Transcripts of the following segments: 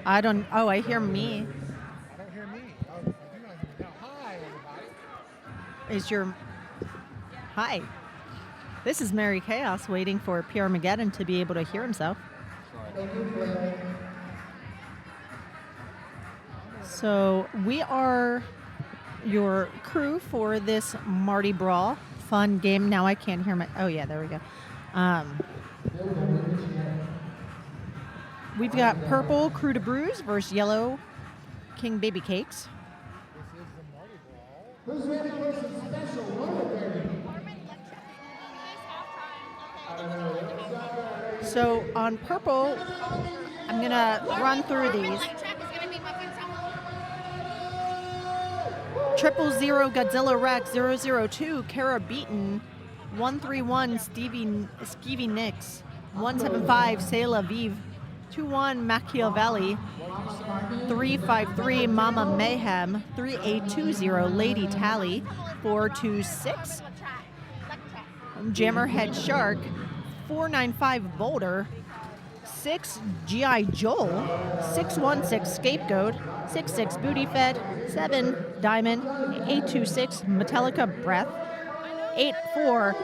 I don't. Oh, I hear me. I don't hear me. Oh, you do not hear me now. Hi, everybody. Is your hi? This is Mary Chaos waiting for Pierre Mageddon to be able to hear himself. So we are your crew for this Mardi Brawl fun game. Now I can't hear my. Oh yeah, there we go. We've got purple Crew to Bruise versus yellow King Baby Cakes. This is the Mardi Brawl. Who's ready for some special roller derby? So on purple, I'm gonna run through these. 000 Godzilla Rex, 002 Kara Beaton, 131 Skeevy Nix, 175 Sailor Vive, 21 Machiavelli, 353 Mama Mayhem, 3820 Lady Tally, 426 Jammerhead Shark, 495 Boulder, 6 G.I. Joel, 616 Scapegoat, 66 Booty Fed, 7 Diamond, 826 Metallica Breath, 84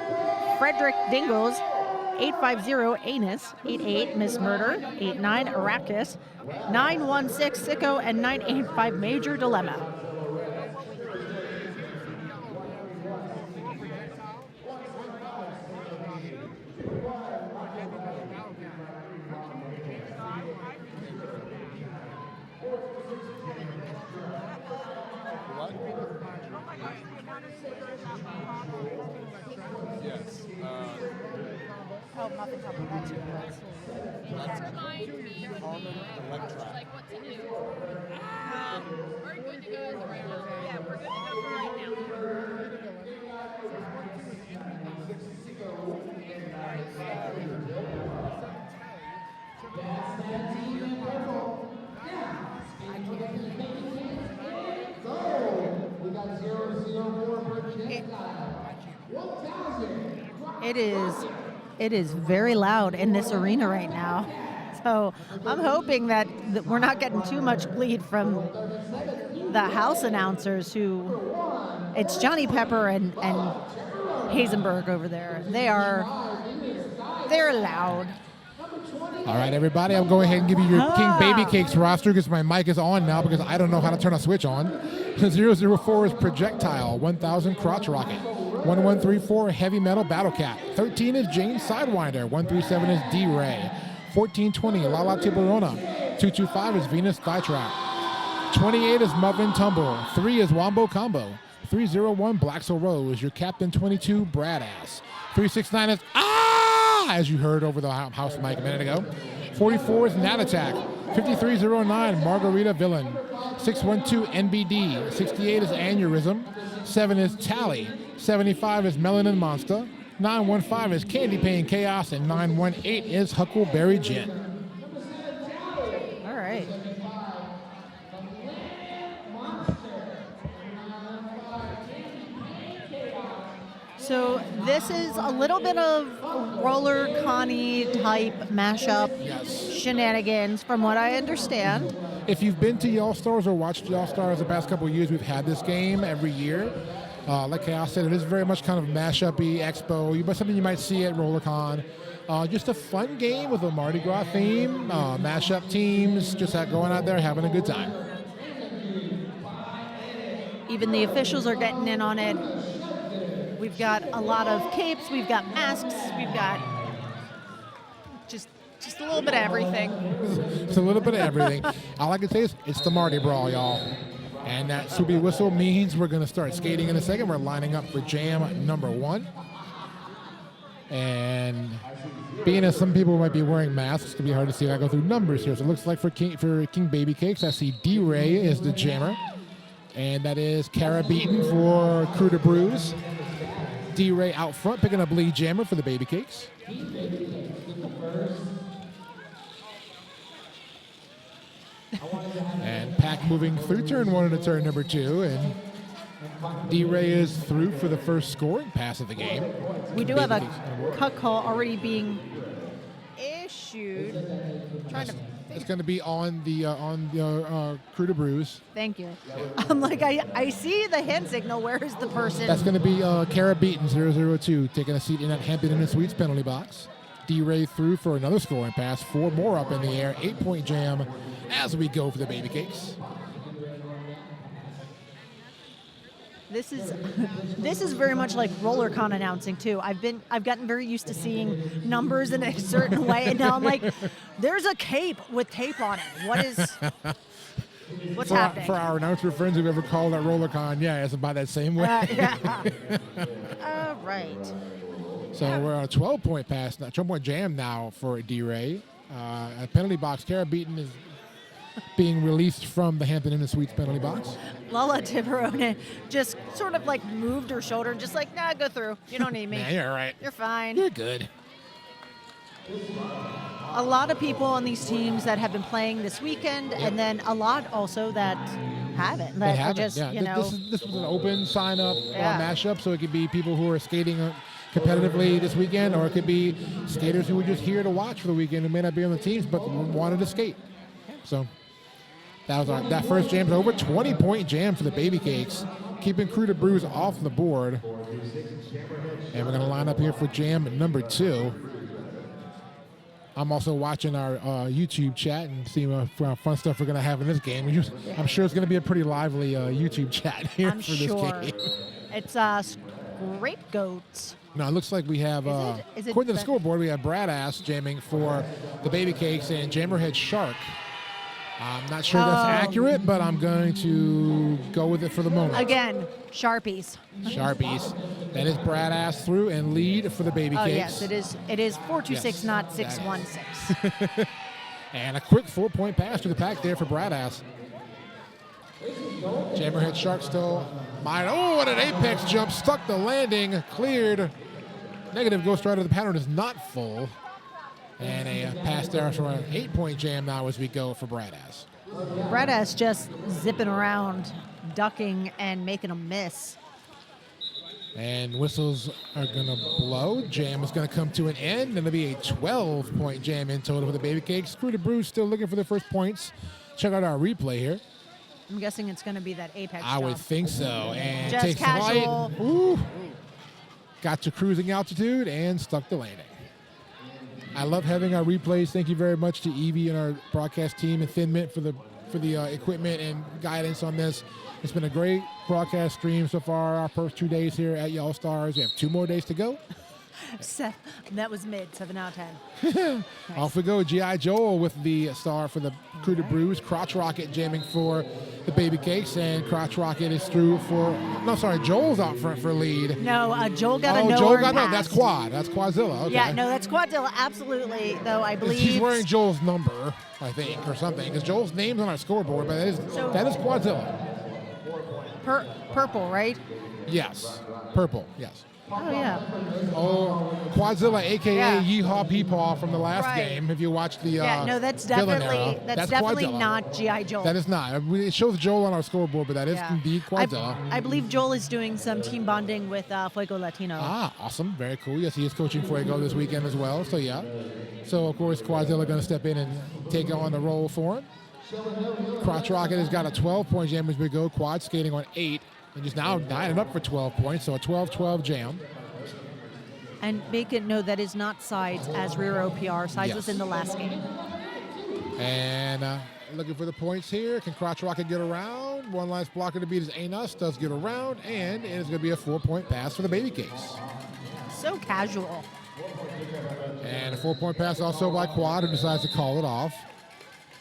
Frederick Dingles, 850 Anus, 88 Miss Murder, 89 Arrakis, 916 Sicko, and 985 Major Dilemma. Yes. Oh, muffin top of that too. Carmen Electra. Like what to do. We're good to go as of right now. Yeah, we're good to go for right now. It is very loud in this arena right now. So I'm hoping that we're not getting too much bleed from the house announcers who, it's Johnny Pepper and Hazenberg over there. They're loud. All right, everybody, I'll go ahead and give you your King Baby Cakes roster because my mic is on now because I don't know how to turn a switch on. 004 is Projectile, 1000 Crotch Rocket, 1134 Heavy Metal Battle Cat, 13 is James Sidewinder, 137 is D-Ray, 1420 Lala Tiburona, 225 is Venus Skytrap, 28 is Muffin Tumble, 3 is Wombo Combo, 301 Blaxel Rose, your Captain 22 Bradass, 369 is as you heard over the house mic a minute ago. 44 is Nat Attack. 5309 Margarita Villain. 612 NBD. 68 is Aneurysm. 7 is Tally. 75 is Melanin Monster. 915 is Candy Pain Chaos. And 918 is Huckleberry Gin. All right. So this is a little bit of roller Connie type mashup shenanigans from what I understand. If you've been to Y'Allstars or watched Y'Allstars the past couple of years, we've had this game every year. Like Chaos said, it is very much kind of mashup-y, expo, but something you might see at RollerCon. Just a fun game with a Mardi Gras theme, mashup teams, just going out there having a good time. Even the officials are getting in on it. We've got a lot of capes, we've got masks, we've got just a little bit of everything. It's a little bit of everything. All I can say is it's the Mardi Brawl, y'all. And that Subi whistle means we're going to start skating in a second. We're lining up for jam number 1. And being as some people might be wearing masks, it's going to be hard to see if I go through numbers here. So it looks like for King Baby Cakes, I see D-Ray is the jammer. And that is Kara Beaton for Crew to Bruise. D-Ray out front, picking up lead jammer for the Baby Cakes. And Pack moving through turn 1 into turn number 2. And D-Ray is through for the first scoring pass of the game. We do have a cut call already being issued. Trying to It's going to be on the Crew to Brews. Thank you. I'm like, I see the hand signal. Where is the person? That's going to be Kara Beaton, 002, taking a seat in that Hampton Inn and Suites penalty box. D-Ray through for another scoring pass. 4 more up in the air. 8-point jam as we go for the baby cakes. This is very much like RollerCon announcing too. I've gotten very used to seeing numbers in a certain way, and now I'm like, there's a cape with tape on it. What's happening? For our announcer friends who've ever called at RollerCon, yeah, it's about that same way. Yeah. Right. So we're on a 12-point pass, 12-point jam now for D-Ray. A penalty box. Kara Beaton is being released from the Hampton Inn and Suites penalty box. Lala Tiberone just sort of like moved her shoulder, just like, nah, go through. You don't need me. Yeah, you're all right. You're fine. You're good. A lot of people on these teams that have been playing this weekend, and then a lot also that haven't. They That haven't, just, yeah. you know, This was an open sign-up Yeah. mashup, so it could be people who are skating competitively this weekend, or it could be skaters who were just here to watch for the weekend who may not be on the teams but wanted to skate. So that first jam's over. 20-point jam for the baby cakes, keeping Crew to Brews off the board. And we're going to line up here for jam number 2. I'm also watching our YouTube chat and seeing what fun stuff we're going to have in this game. I'm sure it's going to be a pretty lively YouTube chat here I'm for this sure. game. It's Scapegoats. No, it looks like we have, Is it according to the the- scoreboard, we have Brad Ass jamming for the baby cakes and Jammerhead Shark. I'm not sure that's accurate, but I'm going to go with it for the moment. Again, Sharpies. Sharpies. That is Brad Ass through and lead for the baby Oh, cakes. yes, it is. It is 426, Yes, not that 616. And a quick 4-point pass to the pack there for Brad Ass. Jammerhead Shark still. Oh, what an apex jump. Stuck the landing. Cleared. Negative Ghost Rider. The pattern is not full. And a pass there for an 8-point jam now as we go for Brad Ass. Brad Ass just zipping around, ducking, and making a miss. And whistles are going to blow. Jam is going to come to an end. And it'll be a 12-point jam in total for the baby cakes. Crew to Brews still looking for their first points. Check out our replay here. I'm guessing it's going to be that apex I would jump. think so. And Just takes casual. flight. Ooh. Got to cruising altitude and stuck the landing. I love having our replays. Thank you very much to Evie and our broadcast team and Thin Mint for the equipment and guidance on this. It's been a great broadcast stream so far. Our first 2 days here at Y'Allstars. We have 2 more days to go. That was mid, 7 out of 10. Off we go. G.I. Joel with the star for the Crew to Brews. Crotch Rocket jamming for the baby cakes, and Crotch Rocket is through for. No, sorry, Joel's out front for lead. No, Joel got a no Joel earned got no. pass. That's Quad. That's Quadzilla. Okay. Yeah, no, that's Quadzilla. Absolutely, though I believe He's wearing Joel's number, I think, or something, because Joel's name's on our scoreboard, but that is Quadzilla. Purple, right? Yes, purple. Yes. Oh yeah. Oh, Quadzilla, aka Yeah. Yeehaw Peepaw from the last Right. game. If you watched the Yeah, no, that's villain definitely era. Quadzilla. not G.I. Joel. That is not. It shows Joel on our scoreboard, but that is Yeah. indeed Quadzilla. I believe Joel is doing some team bonding with Fuego Latino. Awesome. Very cool. Yes, he is coaching Fuego this weekend as well. So, yeah. So, of course, Quadzilla going to step in and take on the role for him. Crotch Rocket has got a 12-point jam as we go. Quad skating on 8 and just now lining up for 12 points. So, a 12-12 jam. And make it know that is not Sides as rear OPR. Sides Yes. was in the last game. And looking for the points here. Can Crotch Rocket get around? One last blocker to beat is Anus. Does get around. And it is going to be a 4-point pass for the baby cakes. So casual. And a 4-point pass also by Quad, who decides to call it off.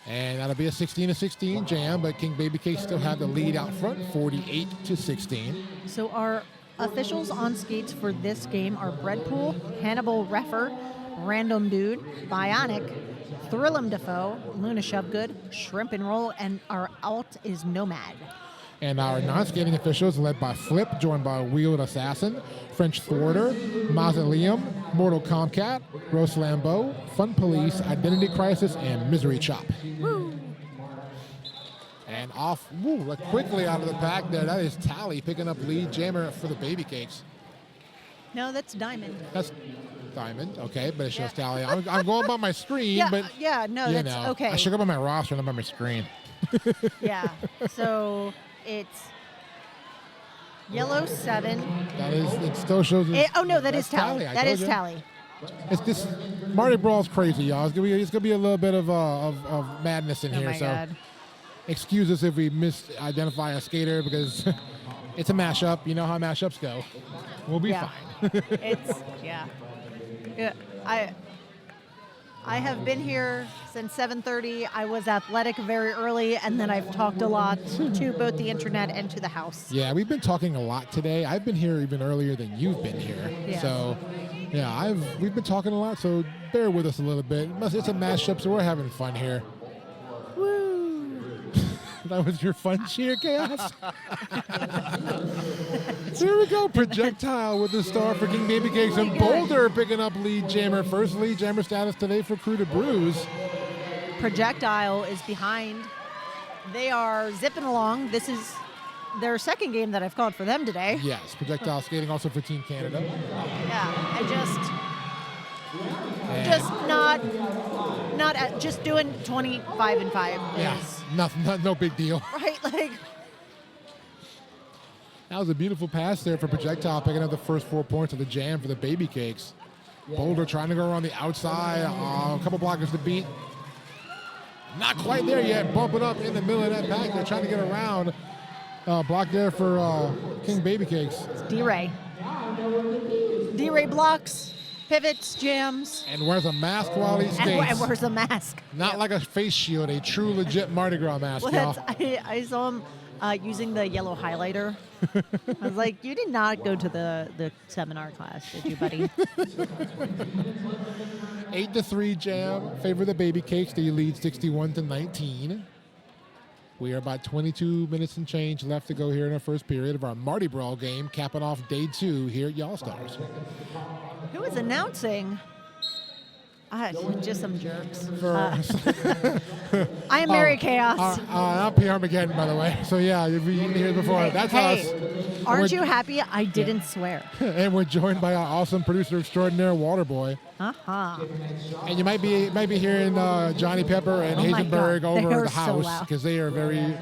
And that'll be a 16-16 jam, but King Baby Cakes still have the lead out front, 48-16. So our officials on skates for this game are Breadpool, Hannibal Reffer, Random Dude, Bionic, Thrillum Defoe, Luna Shovegood, Shrimp and Roll, and our alt is Nomad. And our non-skating officials led by Flip, joined by Wheeled Assassin, French Thwarter, Mausoleum, Mortal Comcat, Rose Lambeau, Fun Police, Identity Crisis, and Misery Chop. Woo! And off, quickly out of the pack there. That is Tally picking up lead jammer for the baby cakes. No, that's Diamond. That's Diamond. Okay, but it shows tally. I'm going by my screen, Yeah, but no, you that's know, okay. I should go by my roster, not by my screen. Yeah. So it's yellow 7. That is, it still shows. Oh no, that that's is tally. I That told is you. tally. It's this Mardi Brawl's crazy, y'all. It's gonna be a little bit of madness in Oh here. my So God. excuse us if we misidentify a skater because it's a mashup. You know how mashups go. We'll be Yeah. fine. Yeah. I have been here since 7:30. I was athletic very early, and then I've talked a lot to both the internet and to the house. Yeah, we've been talking a lot today. I've been here even earlier than you've been here. Yeah. So, yeah, we've been talking a lot. So bear with us a little bit. It's a mashup, so we're having fun here. Woo! That was your fun cheer, Chaos. There we go. Projectile with the star for King Baby Cakes and Boulder picking up lead jammer. First lead jammer status today for Crew to Bruise. Projectile is behind. They are zipping along. This is their second game that I've called for them today. Yes, Projectile skating also for Team Canada. Yeah, I And just doing 25 and 5. yeah, no big deal. Right, like. That was a beautiful pass there for Projectile, picking up the first 4 points of the jam for the Baby Cakes. Boulder trying to go around the outside. A couple blockers to beat. Not quite there yet. Bumping up in the middle of that pack. They're trying to get around. Block there for King Baby Cakes. D-Ray. D-Ray blocks, pivots, jams. And wears a mask while he skates. And wears a mask. Not like a face shield, a true legit Mardi Gras mask, y'all. I saw him using the yellow highlighter. I was like, you did not go to the seminar class, did you, buddy? 8-3 jam. Favor the Baby Cakes. They lead 61-19. We are about 22 minutes and change left to go here in our first period of our Mardi Brawl game, capping off day 2 here at Y'Allstars. Who is announcing? Just some jerks. I am Mary Chaos. I'm P. Armageddon, by the way. So, yeah, you've been here before. That's us. Aren't you happy? I didn't swear. And we're joined by our awesome producer extraordinaire, Waterboy. Uh-huh. And you might be hearing Johnny Pepper and Oh my Hazenberg God, over they at are the so house loud. because they have a Very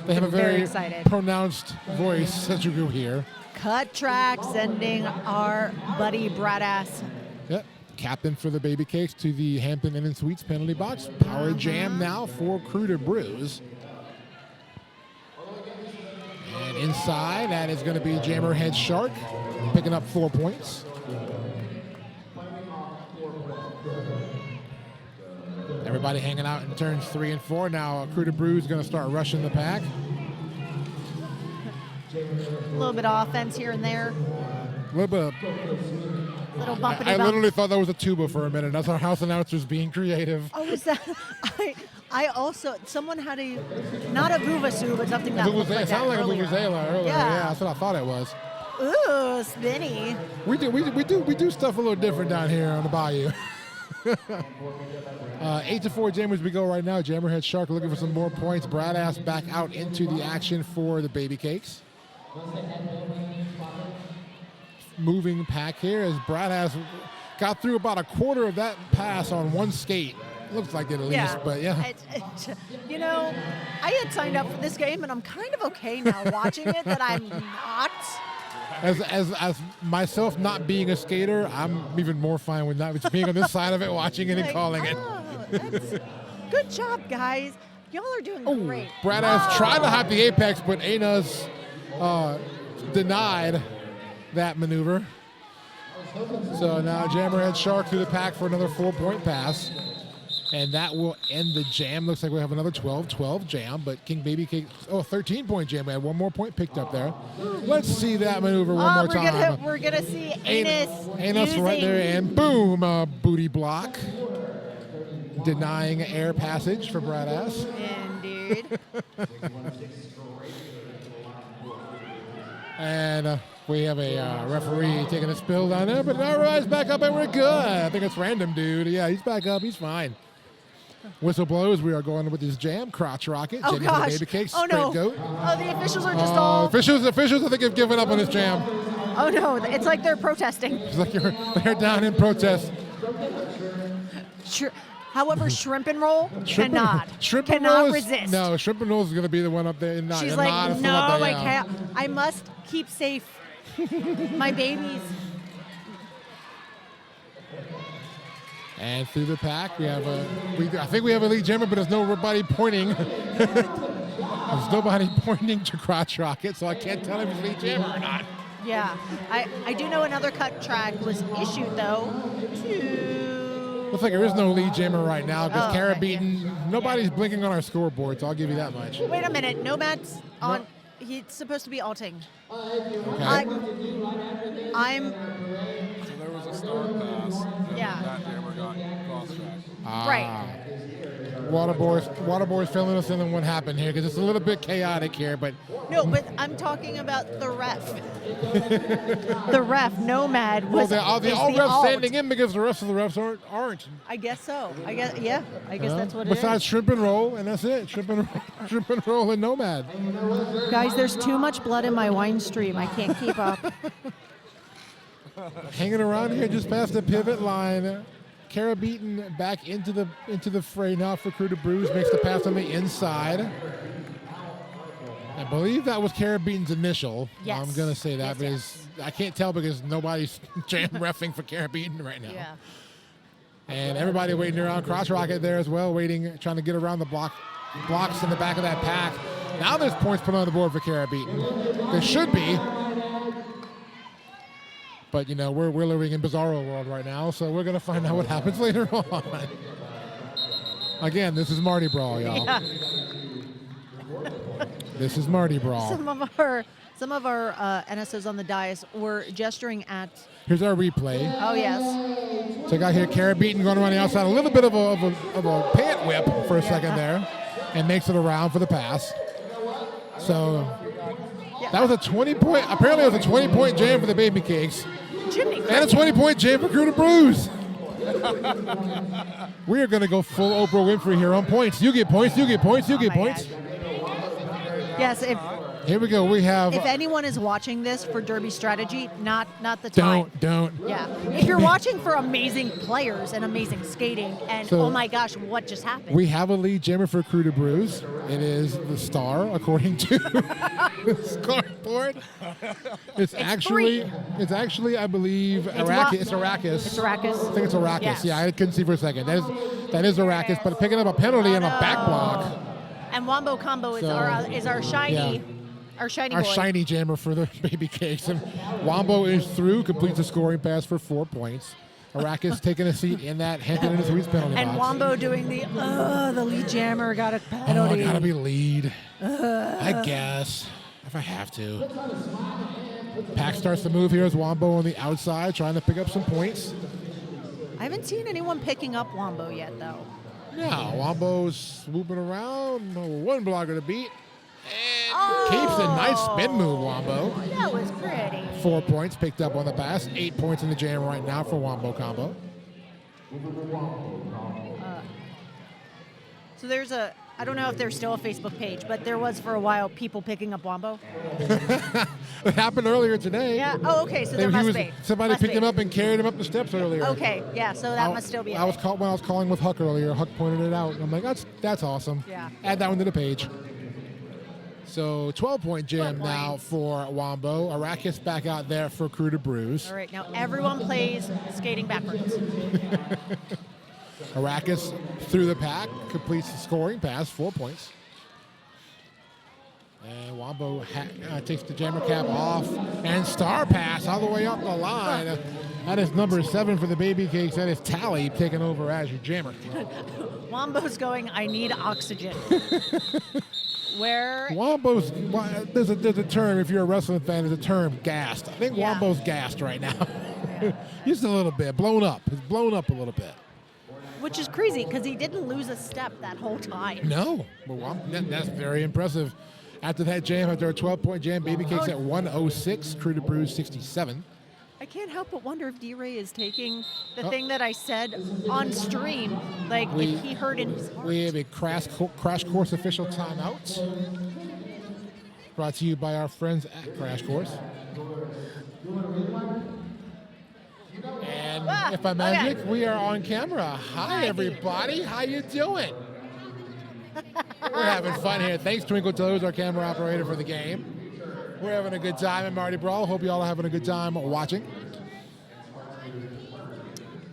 very excited. pronounced voice that you can hear. Cut track sending our buddy Bradass. Yep. Captain for the Baby Cakes to the Hampton Inn and Suites penalty box. Power jam now for Crew to Bruise. And inside, that is going to be Jammerhead Shark picking up 4 points. Everybody hanging out in turns 3 and 4. Now Crew to Bruise is going to start rushing the pack. A little bit of offense here and there. A little bit of, Little bumpity I bump. literally thought that was a tuba for a minute. That's our house announcers being creative. Oh, is that? I also, someone had not a vuvuzela, but something that looked like It sounded that like earlier. a vuvuzela earlier. Yeah. Yeah, that's what I thought it was. Ooh, spinny. We do stuff a little different down here on the bayou. 8-4 Jammers we go right now. Jammerhead Shark looking for some more points. Bradass back out into the action for the Baby Cakes. Moving pack here as Bradass got through about a quarter of that pass on one skate. Looks like it at least, but yeah. I had signed up for this game, and I'm kind of okay now watching it that I'm not. As myself not being a skater, I'm even more fine with not just being on this side of it, watching it and Like, calling it. That's good job, guys. Y'all are doing great. Bradass tried to hop the apex, but Aina's denied that maneuver. So now Jammerhead Shark through the pack for another 4-point pass. And that will end the jam. Looks like we have another 12-12 jam, but King Baby Cake, 13-point jam. We had one more point picked up there. Let's see that maneuver one more time. We're gonna see Anus Right there, and boom, a booty block. Denying air passage for Bradass. Indeed. And we have a referee taking a spill down there, but now rise back up and we're good. I think it's random, dude. Yeah, he's back up. He's fine. Whistle blows. We are going with this jam. Crotch rocket. Oh, Jimmy gosh. the Baby Cake. Oh, Straight no. goat. Oh, the officials are just all. Officials, I think, have given up on this jam. Oh no, it's like they're protesting. It's like they're down in protest. However, shrimp and roll Shrimp cannot and roll is, resist. No, shrimp and roll is going to be the one up there. Not, She's not like, still no, up there, I yeah. can't. I must keep safe my babies. And through the pack, we have I think we have a lead jammer, but there's nobody pointing. There's nobody pointing to Crotch Rocket, so I can't tell if he's lead jammer or not. Yeah, I do know another cut track was issued though to. Looks like there is no lead jammer right now because Oh, okay, Carabbean, nobody's blinking on our scoreboard, so I'll give you that much. Wait a minute, Nomad's on. He's supposed to be alting. Okay. I'm. So there was a star pass. And Yeah. That jammer got cross-tracked. Right. Waterboard's filling us in on what happened here because it's a little bit chaotic here, but No, but I'm talking about the ref. The ref, Nomad, was all is refs alt. standing in because the rest of the refs aren't. I guess so. I guess that's what it Besides is. shrimp and roll, and that's it. Shrimp and roll and Nomad. Guys, there's too much blood in my wine stream. I can't keep up. Hanging around here just past the pivot line. Carabbean back into the fray now for Crew to Bruise. Makes the pass on the inside. I believe that was Carabbean's initial. Yes. I'm going to say that Yes, because I can't tell because nobody's jam reffing for Carabbean right now. Yeah. And everybody waiting around. Cross Rocket there as well, waiting, trying to get around the blocks in the back of that pack. Now there's points put on the board for Carabbean. There should be. But, you know, we're living in Bizarro world right now, so we're going to find out what happens later on. Again, this is Mardi Brawl, y'all. Yeah. This is Mardi Brawl. Some of our NSOs on the dais were gesturing at. Here's our replay. Oh yes. Check out here, Carabbean going around the outside. A little bit of a pant whip for a second there, and makes it around for the pass. So that was a 20-point. Apparently, it was a 20-point jam for the Baby Cakes, Jimmy. and a 20-point jam for Crew to Bruise. We are going to go full Oprah Winfrey here on points. You get points. You get points. You get my points. God. Yes. Here we go. We have. If anyone is watching this for Derby strategy, not the time. Don't. Yeah. If you're watching for amazing players and amazing skating, and So- oh my gosh, what just happened? We have a lead jammer for Crew to Bruise. It is the Star, according to the scoreboard. It's actually, I believe, Arrakis. It's Arrakis. It's Arrakis. I think it's Arrakis. Yes. Yeah, I couldn't see for a second. That is Arrakis, but picking up a penalty and a back block. And Wombo Combo is So, our shiny, yeah. our shiny Our boy. shiny jammer for the Baby Cakes. And Wombo is through, completes a scoring pass for 4 points. Arrakis taking a seat in that Hampton and Sweets penalty And box. Wombo doing the lead jammer got a Oh, I penalty. gotta be lead. I guess. If I have to. Pack starts to move here as Wombo on the outside, trying to pick up some points. I haven't seen anyone picking up Wombo yet, though. Yeah, Wombo's swooping around. One blocker to beat. And keeps a nice spin move, Wombo. That was pretty. 4 points picked up on the pass. 8 points in the jam right now for Wombo Combo. So there's I don't know if there's still a Facebook page, but there was for a while people picking up Wombo. It happened earlier today. Yeah. Oh, okay. So there must be. Somebody Must picked be. him up and carried him up the steps earlier. Okay. Yeah. So that must still be. When I was calling with Huck earlier, Huck pointed it out. I'm like, that's awesome. Yeah. Add that one to the page. So 12-point jam 12 now points. for Wombo. Arrakis back out there for Crew to Bruise. All right. Now everyone plays skating backwards. Arrakis through the pack, completes the scoring pass, 4 points. And Wombo takes the jammer cap off and star pass all the way up the line. That is number 7 for the Baby Cakes. That is Tally taking over as your jammer. Wombo's going. I need oxygen. Where? There's a term, if you're a wrestling fan, there's a term, gassed. I think Yeah. Wombo's gassed right now. Just a little bit, blown up. He's blown up a little bit. Which is crazy because he didn't lose a step that whole time. No, but that's very impressive. After that jam, after a 12-point jam, Baby Cakes at 106, Crew to Bruise 67. I can't help but wonder if D-Ray is taking the thing that I said on stream, like if he heard in his heart. We have a crash course official timeout. brought to you by our friends at Crash Course. And if I'm magic, we are on camera. Hi, everybody. How you doing? We're having fun here. Thanks, Twinkle Toes, our camera operator for the game. We're having a good time at Mardi Brawl. Hope you all are having a good time watching.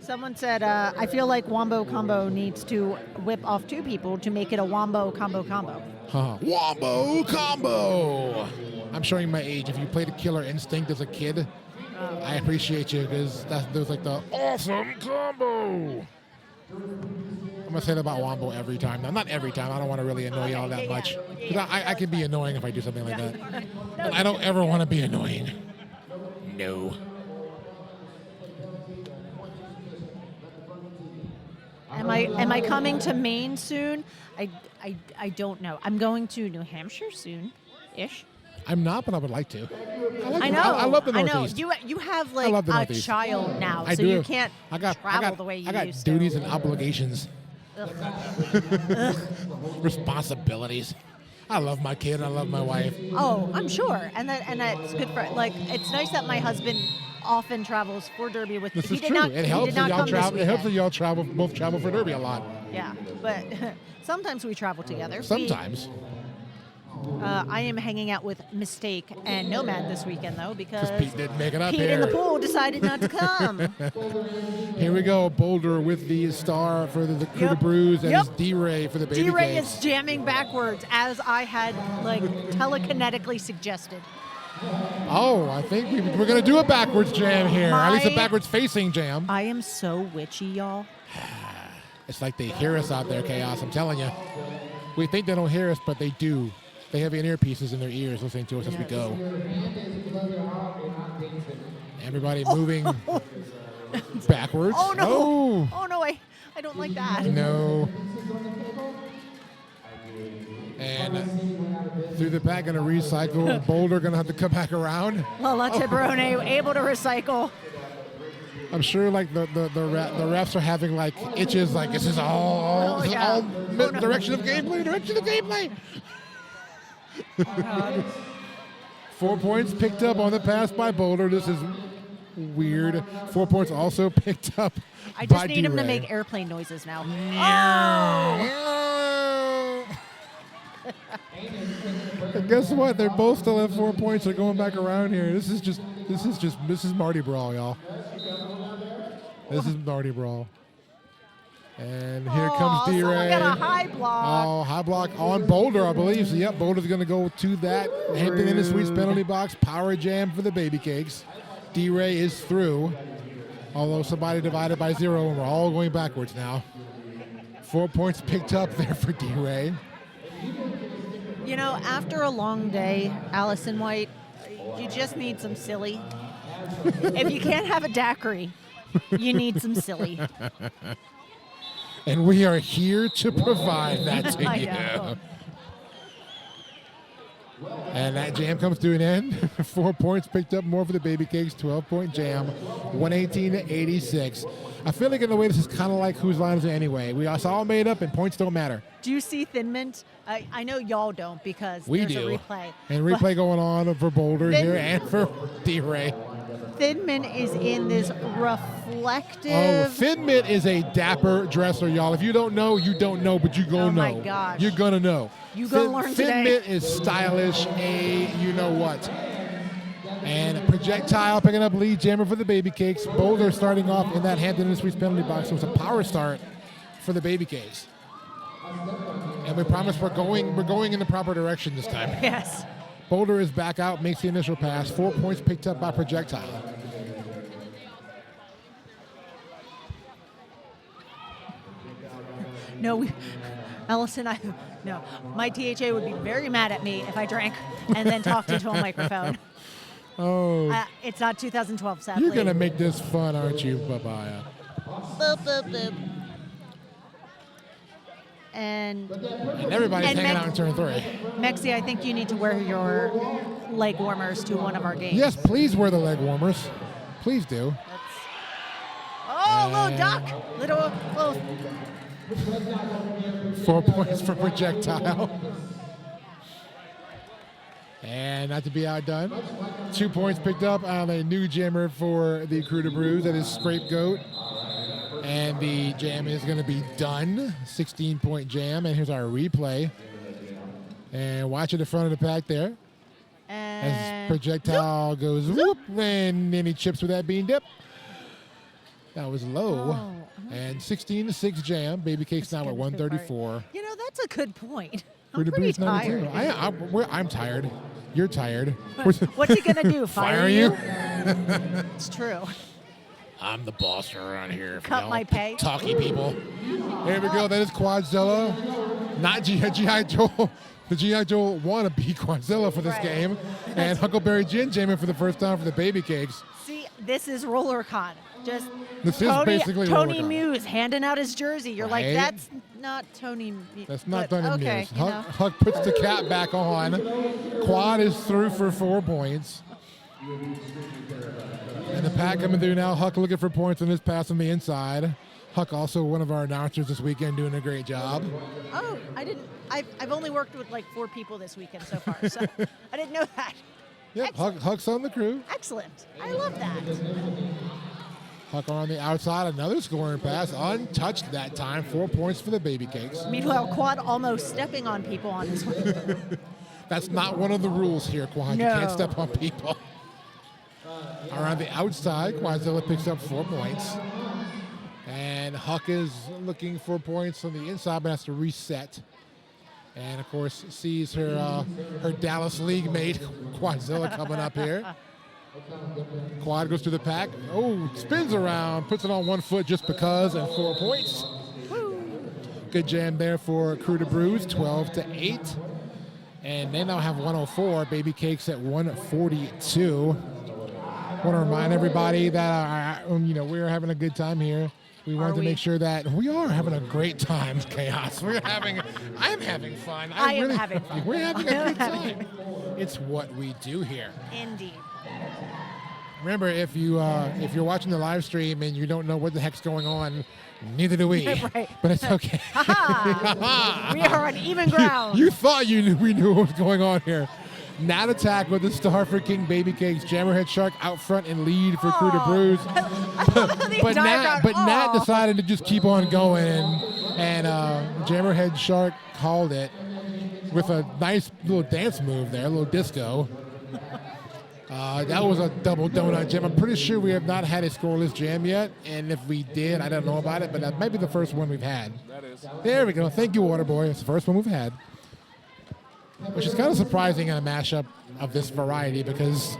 Someone said, I feel like Wombo Combo needs to whip off 2 people to make it a Wombo Combo Combo. Huh. Wombo Combo! I'm showing my age. If you played Killer Instinct as a kid, I appreciate you because that was like the awesome combo. I'm going to say that about Wombo every time. Now, not every time. I don't want to really annoy y'all that much. Because I can be annoying if I do something like that. And I don't ever want to be annoying. No. Am I coming to Maine soon? I don't know. I'm going to New Hampshire soon-ish. I'm not, but I would like to. I know. I love the Northeast. I know. You have like love the a Northeast. child now, I so do. you can't travel the way you I got used duties to. and obligations. Responsibilities. I love my kid. I love my wife. Oh, I'm sure, and that's good for it's nice that my husband often travels for Derby with. This he is did true. not. It he helps did that not y'all come travel. this It helps that weekend. y'all both travel for Derby a lot. Yeah, but sometimes we travel together. Sometimes. I am hanging out with Mistake and Nomad this weekend, though, because Pete didn't make it up Pete here. in the pool decided not to come. Here we go. Boulder with the star for the Crew to Bruise and his D-Ray for the baby D-Ray cakes. is jamming backwards, as I had telekinetically suggested. Oh, I think we're going to do a backwards jam here. At least a backwards facing jam. I am so witchy, y'all. It's like they hear us out there, Chaos. I'm telling you. We think they don't hear us, but they do. They have earpieces in their ears listening to us as we go. Everybody moving backwards. Oh, no. Oh, Oh, no, I don't like that. no. And through the back, going to recycle. Boulder going to have to come back around. Lola Tiberone able to recycle. I'm sure like the refs are having like itches, like this is all direction of gameplay. 4 points picked up on the pass by Boulder. This is weird. 4 points also picked up I by just need him to D-Ray. make airplane noises now. And guess what? They're both still at 4 points. They're going back around here. This is Mardi Brawl, y'all. This is Mardi Brawl. And here comes D-Ray. Someone got a high block. Oh, high block on Boulder, I believe. So, yep, Boulder's going to go to that. Hampton in the Sweets penalty box. Power jam for the baby cakes. D-Ray is through. Although somebody divided by 0, and we're all going backwards now. 4 points picked up there for D-Ray. You know, after a long day, Allison White, you just need some silly. If you can't have a daiquiri, you need some silly. And we are here to provide that to I you. know. And that jam comes to an end. 4 points picked up more for the baby cakes. 12-point jam. 118-86. I feel like in a way this is kind of like whose line is it anyway. It's all made up and points don't matter. Do you see Thin Mint? I know y'all don't because We there's do. a replay. And replay going on for Boulder Thin- here and for D-Ray. Thin Mint is in this reflective. Oh, Thin Mint is a dapper dresser, y'all. If you don't know, you don't know, but you gonna know. Oh, my gosh. You're gonna know. You gonna learn today. Thin Mint is stylish, you know what. And Projectile picking up lead jammer for the baby cakes. Boulder starting off in that Hampton Industries penalty box. So it's a power start for the baby cakes. And we promise we're going in the proper direction this time. Yes. Boulder is back out, makes the initial pass. 4 points picked up by Projectile. No, Allison, no. My THA would be very mad at me if I drank and then talked into a microphone. Oh, It's not 2012, sadly. you're going to make this fun, aren't you, Babaya? Boop, boop, boop. And And everybody's And hanging Meg- out in turn 3. Mexi, I think you need to wear your leg warmers to one of our games. Yes, please wear the leg warmers. Please do. Oh, little duck. Little 4 points for Projectile. And not to be outdone, 2 points picked up on a new jammer for the Crew to Brews. That is Scapegoat. And the jam is going to be done. 16-point jam. And here's our replay. And watch at the front of the pack there. As And projectile goes whoop, and then he chips with that bean dip. That was low. Oh. And 16-6 jam. Baby Cake's now at That's a good part. 134. You know, that's a good point. Crew I'm to pretty Brews 92. tired. I'm tired. You're tired. What's he gonna do? Fire you? It's true. I'm the boss around here. Cut y'all my pay. Talky people. There we go. That is Quadzilla. Not G.I. Joe. The G.I. Joe wannabe Quadzilla for this Right. game. And Huckleberry Gin jamming for the first time for the Baby Cakes. See, this is RollerCon. Just This is Tony, basically Tony RollerCon. Muse handing out his jersey. You're like, Right. that's not Tony Muse. That's not but, Tony okay, Muse. you know. Huck puts the cap back on. Quad is through for 4 points. And the pack coming through now. Huck looking for points on this pass on the inside. Huck also one of our announcers this weekend doing a great job. Oh, I didn't. I've only worked with like 4 people this weekend so far, so I didn't know that. Yep, Huck's on the crew. Excellent. I love that. Huck on the outside, another scoring pass, untouched that time. 4 points for the Baby Cakes. Meanwhile, Quad almost stepping on people on his way. That's not one of the rules here, Quad. You can't No. step on people. Around the outside, Quadzilla picks up 4 points. And Huck is looking for points on the inside, but has to reset. And, of course, sees her Dallas League mate, Quadzilla, coming up here. Quad goes to the pack. Oh, spins around, puts it on 1 foot just because, and 4 points. Good jam there for Crew to Brews, 12-8. And they now have 104. Baby Cakes at 142. Want to remind everybody that we're having a good time here. We wanted to make sure that we are having a great time, Chaos. I'm having fun. I am having fun. We're having a good time. It's what we do here. Indeed. Remember, if you're watching the live stream and you don't know what the heck's going on, neither do we. Right. But it's okay. We are on even ground. You thought we knew what was going on here. Nat attack with the star for King Baby Cakes. Jammerhead Shark out front and lead for Crew to Brews. But Nat decided to just keep on going, and Jammerhead Shark called it with a nice little dance move there, a little disco. That was a double donut jam. I'm pretty sure we have not had a scoreless jam yet, and if we did, I don't know about it, but that might be the first one we've had. That is. There we go. Thank you, Waterboy. It's the first one we've had. Which is kind of surprising in a mashup of this variety because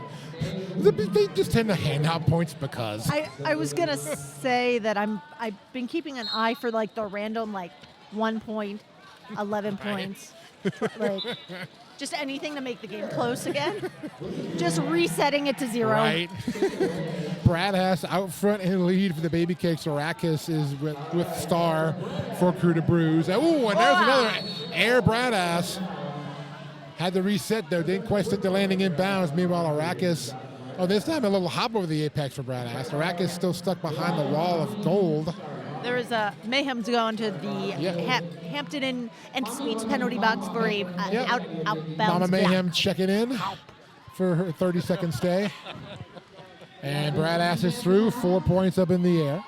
they just tend to hand out points because. I was gonna say that I've been keeping an eye for like the random 1 point, 11 points, like just anything to make the game close again. Just resetting it to 0. Right. Brad Hass out front and lead for the Baby Cakes. Arrakis is with Star for Crew to Brews. Oh, and there's another air Brad Hass. Had to reset though, didn't quite stick the landing in bounds. Meanwhile, Arrakis, this time a little hop over the apex for Brad Hass. Arrakis still stuck behind the wall of gold. There is a Mayhem's going to the Hampton and Sweets penalty box for a outbound. Mama Mayhem block. checking in for her 30-second stay. And Brad Hass is through, 4 points up in the air.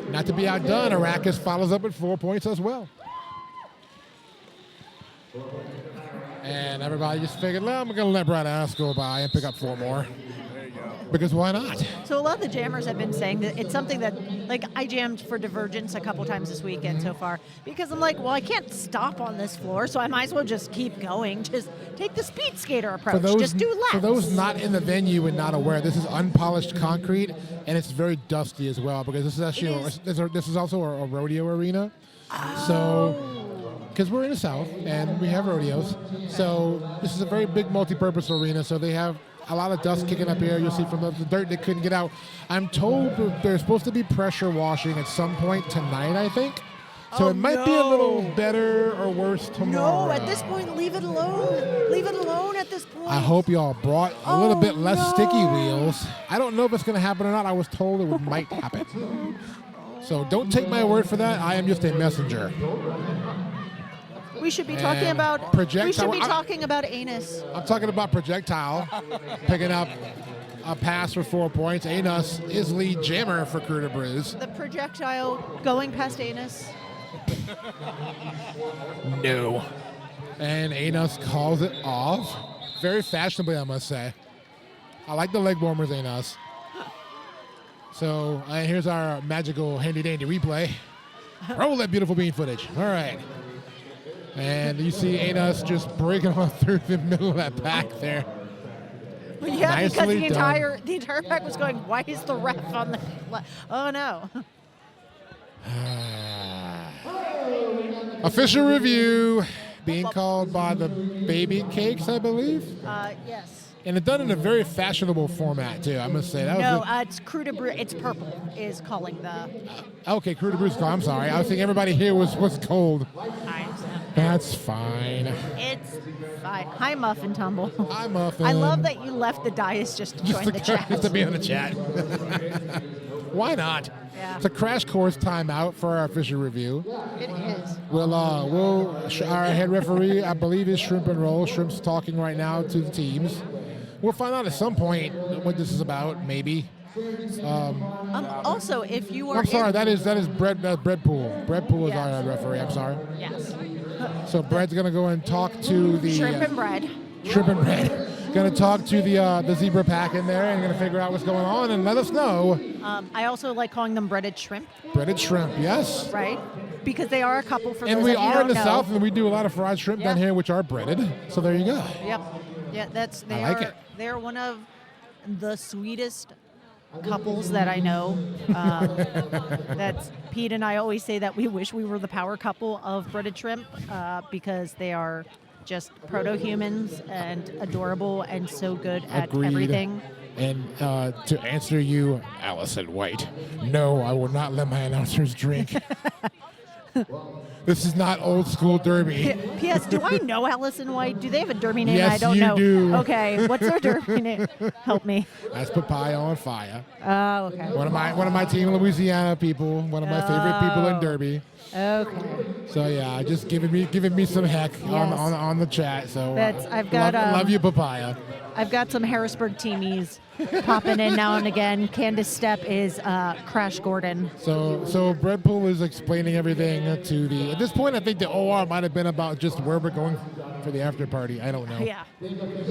Not to be outdone, Arrakis follows up with 4 points as well. And everybody just figured, I'm going to let Brad Hass go by and pick up 4 more. There you go. Because why not? So a lot of the jammers have been saying that it's something that, I jammed for Divergence a couple times this weekend so far because I'm like, well, I can't stop on this floor, so I might as well just keep going. Just take the speed skater approach. Just do laps. For those not in the venue and not aware, this is unpolished concrete, and it's very dusty as well because this is actually this is also a rodeo arena. Oh. So. Because we're in the South and we have rodeos, so this is a very big multi-purpose arena. So they have a lot of dust kicking up here. You'll see from the dirt they couldn't get out. I'm told there's supposed to be pressure washing at some point tonight, I think. So it might be a little better or worse tomorrow. No, at this point, leave it alone. Leave it alone at this point. I hope y'all brought a little bit less sticky wheels. I don't know if it's going to happen or not. I was told it might happen. So don't take my word for that. I am just a messenger. We should be talking And about projectile. We should be talking about anus. I'm talking about projectile picking up a pass for 4 points. Anus is lead jammer for Crew to Bruise. The projectile going past anus. No. And Anus calls it off. Very fashionably, I must say. I like the leg warmers, Anus. So here's our magical handy-dandy replay. Roll that beautiful bean footage. All right. And you see Anus just breaking on through the middle of that pack there. Yeah, because Nicely the done. entire pack was going, why is the ref on the oh no. Official review being called by the Baby Cakes, I believe. Yes. And it's done in a very fashionable format, too. I must say. That No, was it's Crew de Bruce. It's purple is calling the okay, Crew to Bruce. I'm sorry. I was thinking everybody here was cold. times. That's fine. It's fine. Hi, Muffin Tumble. Hi, Muffin. I love that you left the dais just to join the chat. Just to be on the chat. Why not? Yeah. It's a crash course timeout for our official review. It is. Our head referee, I believe, is Shrimp and Roll. Shrimp's talking right now to the teams. We'll find out at some point what this is about, maybe. Also, if you are I'm sorry, that is Bread Pool. Bread Pool is Yes. our referee. I'm sorry. Yes. So Bread's gonna go and talk to the Shrimp and bread. Shrimp and Bread. Gonna talk to the zebra pack in there and gonna figure out what's going on and let us know. I also like calling them breaded shrimp, Breaded shrimp, yes. right? Because they are a couple for And those we of you are don't in the know. South, and we do a lot of fried shrimp down Yeah. here, which are breaded. So there you go. Yep. Yeah, they I like are it. they're one of the sweetest couples that I know. That's Pete and I always say that we wish we were the power couple of breaded shrimp because they are just proto-humans and adorable and so good at Agreed. everything. And to answer you, Allison White, no, I will not let my announcers drink. This is not old school derby. P.S. Do I know Allison White? Do they have a derby name? Yes, I don't you know. do. Okay, what's their derby name? Help me. That's Papaya on Fire. Oh, okay. One of my Team Louisiana people. One of my favorite people in Derby. Okay. So yeah, just giving me some heck on the chat. So I've got love you, Papaya. I've got some Harrisburg teamies popping in now and again. Candace Stepp is Crash Gordon. So Breadpool is explaining everything to the. At this point, I think the OR might have been about just where we're going for the after party. I don't know. Yeah.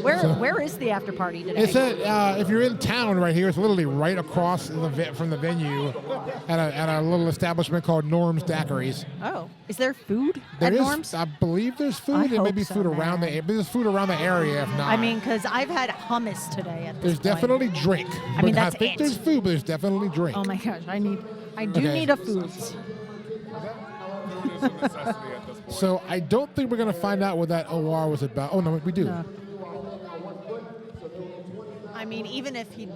Where is the after party today? It's at if you're in town right here, it's literally right across from the venue at a little establishment called Norm's Daiquiris. Oh, is there food There at is, Norm's? I believe there's food. I There may hope be so, food around man. there's food around the area. If not, I mean, because I've had hummus today at this there's point. definitely drink. I mean, But that's I think it. there's food, but there's definitely drink. Oh my gosh, I do Okay. need a foods. Food is a necessity at this point. So I don't think we're gonna find out what that OR was about. Oh no, we do. No. I mean, even if he.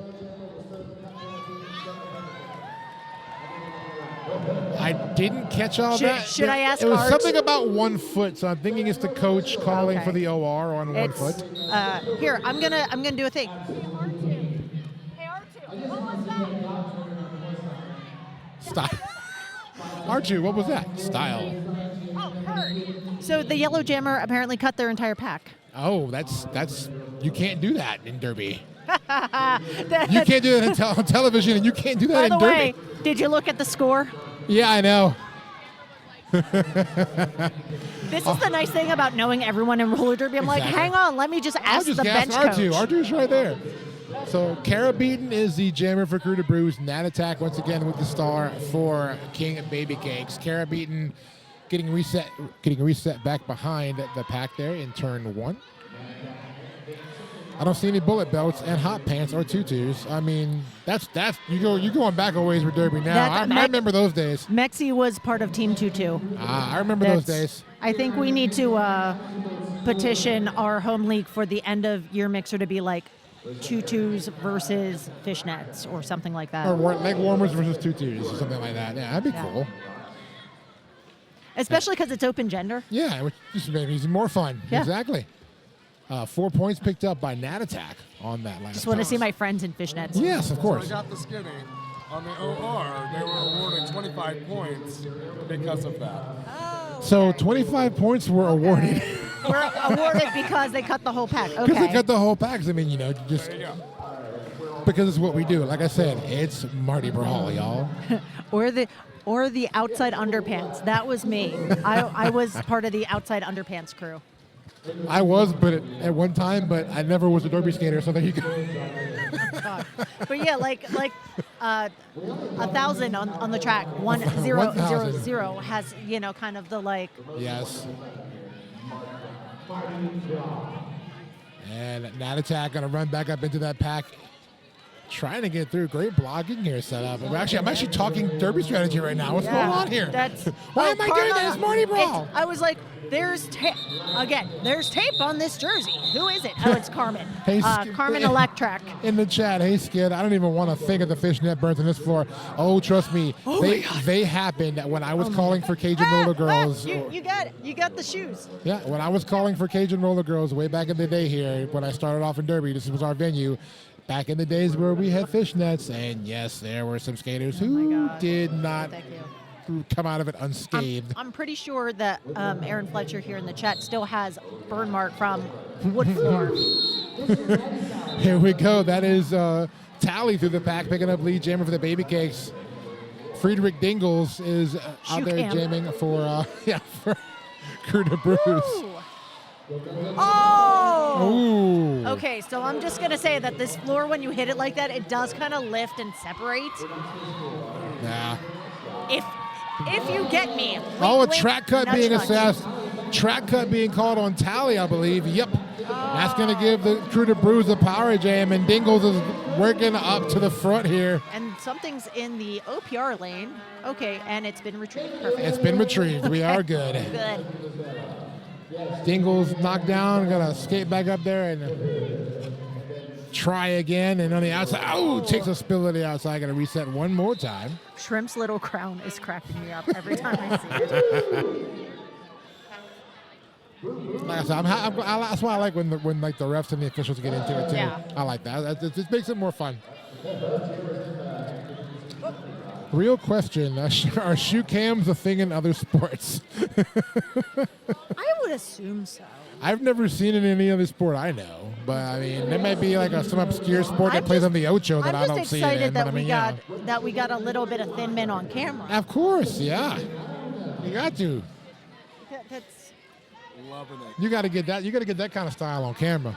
I didn't catch all Should- that. should I ask It was Art? something about 1 foot, so I'm thinking it's the coach calling Okay. for the OR on 1 It's, foot. Here, I'm gonna do a thing. Hey, R2, what was that? Style. Archie, what was that? Style. Oh, heard. So the Yellow Jammer apparently cut their entire pack. Oh, that's you can't do that in Derby. That- You can't do that on television, and you can't do that By in the Derby. way, did you look at the score? Yeah, I know. This is the nice thing about knowing everyone in roller derby. I'm like, Exactly. hang on, let me just I'll ask just the ask bench R2. coach. R2's right there. So Kara Beaton is the jammer for Crew to Bruise. Nat Attack once again with the star for King and Baby Cakes. Kara Beaton getting reset back behind the pack there in turn 1. I don't see any bullet belts and hot pants or tutus. I mean, that's you're going back a ways with Derby now. I remember those days. Mexi was part of Team 2-2. I remember those days. I think we need to petition our home league for the end of year mixer to be like tutus versus fishnets or something like that. Or leg warmers versus tutus or something like that. Yeah, that'd be Yeah. cool. Especially because it's open gender. Yeah, which just maybe it's more fun. Yeah. Exactly. 4 points picked up by Nat Attack on that last. Just want to see my friends in fishnets. Yes, of So I course. got the skinny. On the OR, they were awarded 25 points because of that. So 25 points were awarded. We're awarded because they cut the whole pack. Because they Okay. cut the whole packs. I mean, you know, just because it's what we do. Like I said, it's Mardi Brawl, y'all. Or the outside underpants. That was me. I was part of the outside underpants crew. I was, but at one time, but I never was a derby skater. So there you go. God. But yeah, like 1,000 on the track. 1,000 has, you know, kind of the like. Yes. And that attack gonna run back up into that pack, trying to get through. Great blocking here set up. I'm actually talking derby strategy right now. What's going on here? Why am I doing that? It's Mardi Brawl. I was like, there's tape. Again, there's tape on this jersey. Who is it? Oh, it's Carmen. Hey, Carmen Electrac. In the chat, hey Skid, I don't even want to think of the fishnet burns on this floor. Oh, trust me, they happened when I was calling for Cajun Roller Girls. You got it. You got the shoes. Yeah, when I was calling for Cajun Roller Girls way back in the day here, when I started off in Derby, this was our venue. Back in the days where we had fishnets, and yes, there were some skaters who did not come out of it unscathed. I'm pretty sure that Aaron Fletcher here in the chat still has burn mark from wood floor. Here we go. That is Tally through the pack, picking up lead jammer for the baby cakes. Friedrich Dingles is out there jamming for for Crew de Bruce. Oh! Ooh. Okay, so I'm just gonna say that this floor, when you hit it like that, it does kind of lift and separate. Yeah. If you get me. A track cut being assessed. Track cut being called on Tally, I believe. Yep. That's going to give the Crew de Bruce a power jam, and Dingles is working up to the front here. And something's in the OPR lane. Okay, and it's been retrieved. Perfect. It's been retrieved. We are good. Good. Dingles knocked down. Got to skate back up there and try again. And on the outside, takes a spill to the outside. Got to reset one more time. Shrimp's little crown is cracking me up every time I see it. Like I said, that's why I like when the refs and the officials get into it too. Yeah. I like that. It just makes it more fun. Real question: are shoe cams a thing in other sports? I would assume so. I've never seen it in any other sport I know, but I mean, there might be like some obscure sport that plays on the Ocho that I don't see it in. I'm just excited that but I mean, that we got a little bit of Thin Men on camera. Of course, yeah. You got to. That's Loving it. You got to get that. You got to get that kind of style on camera.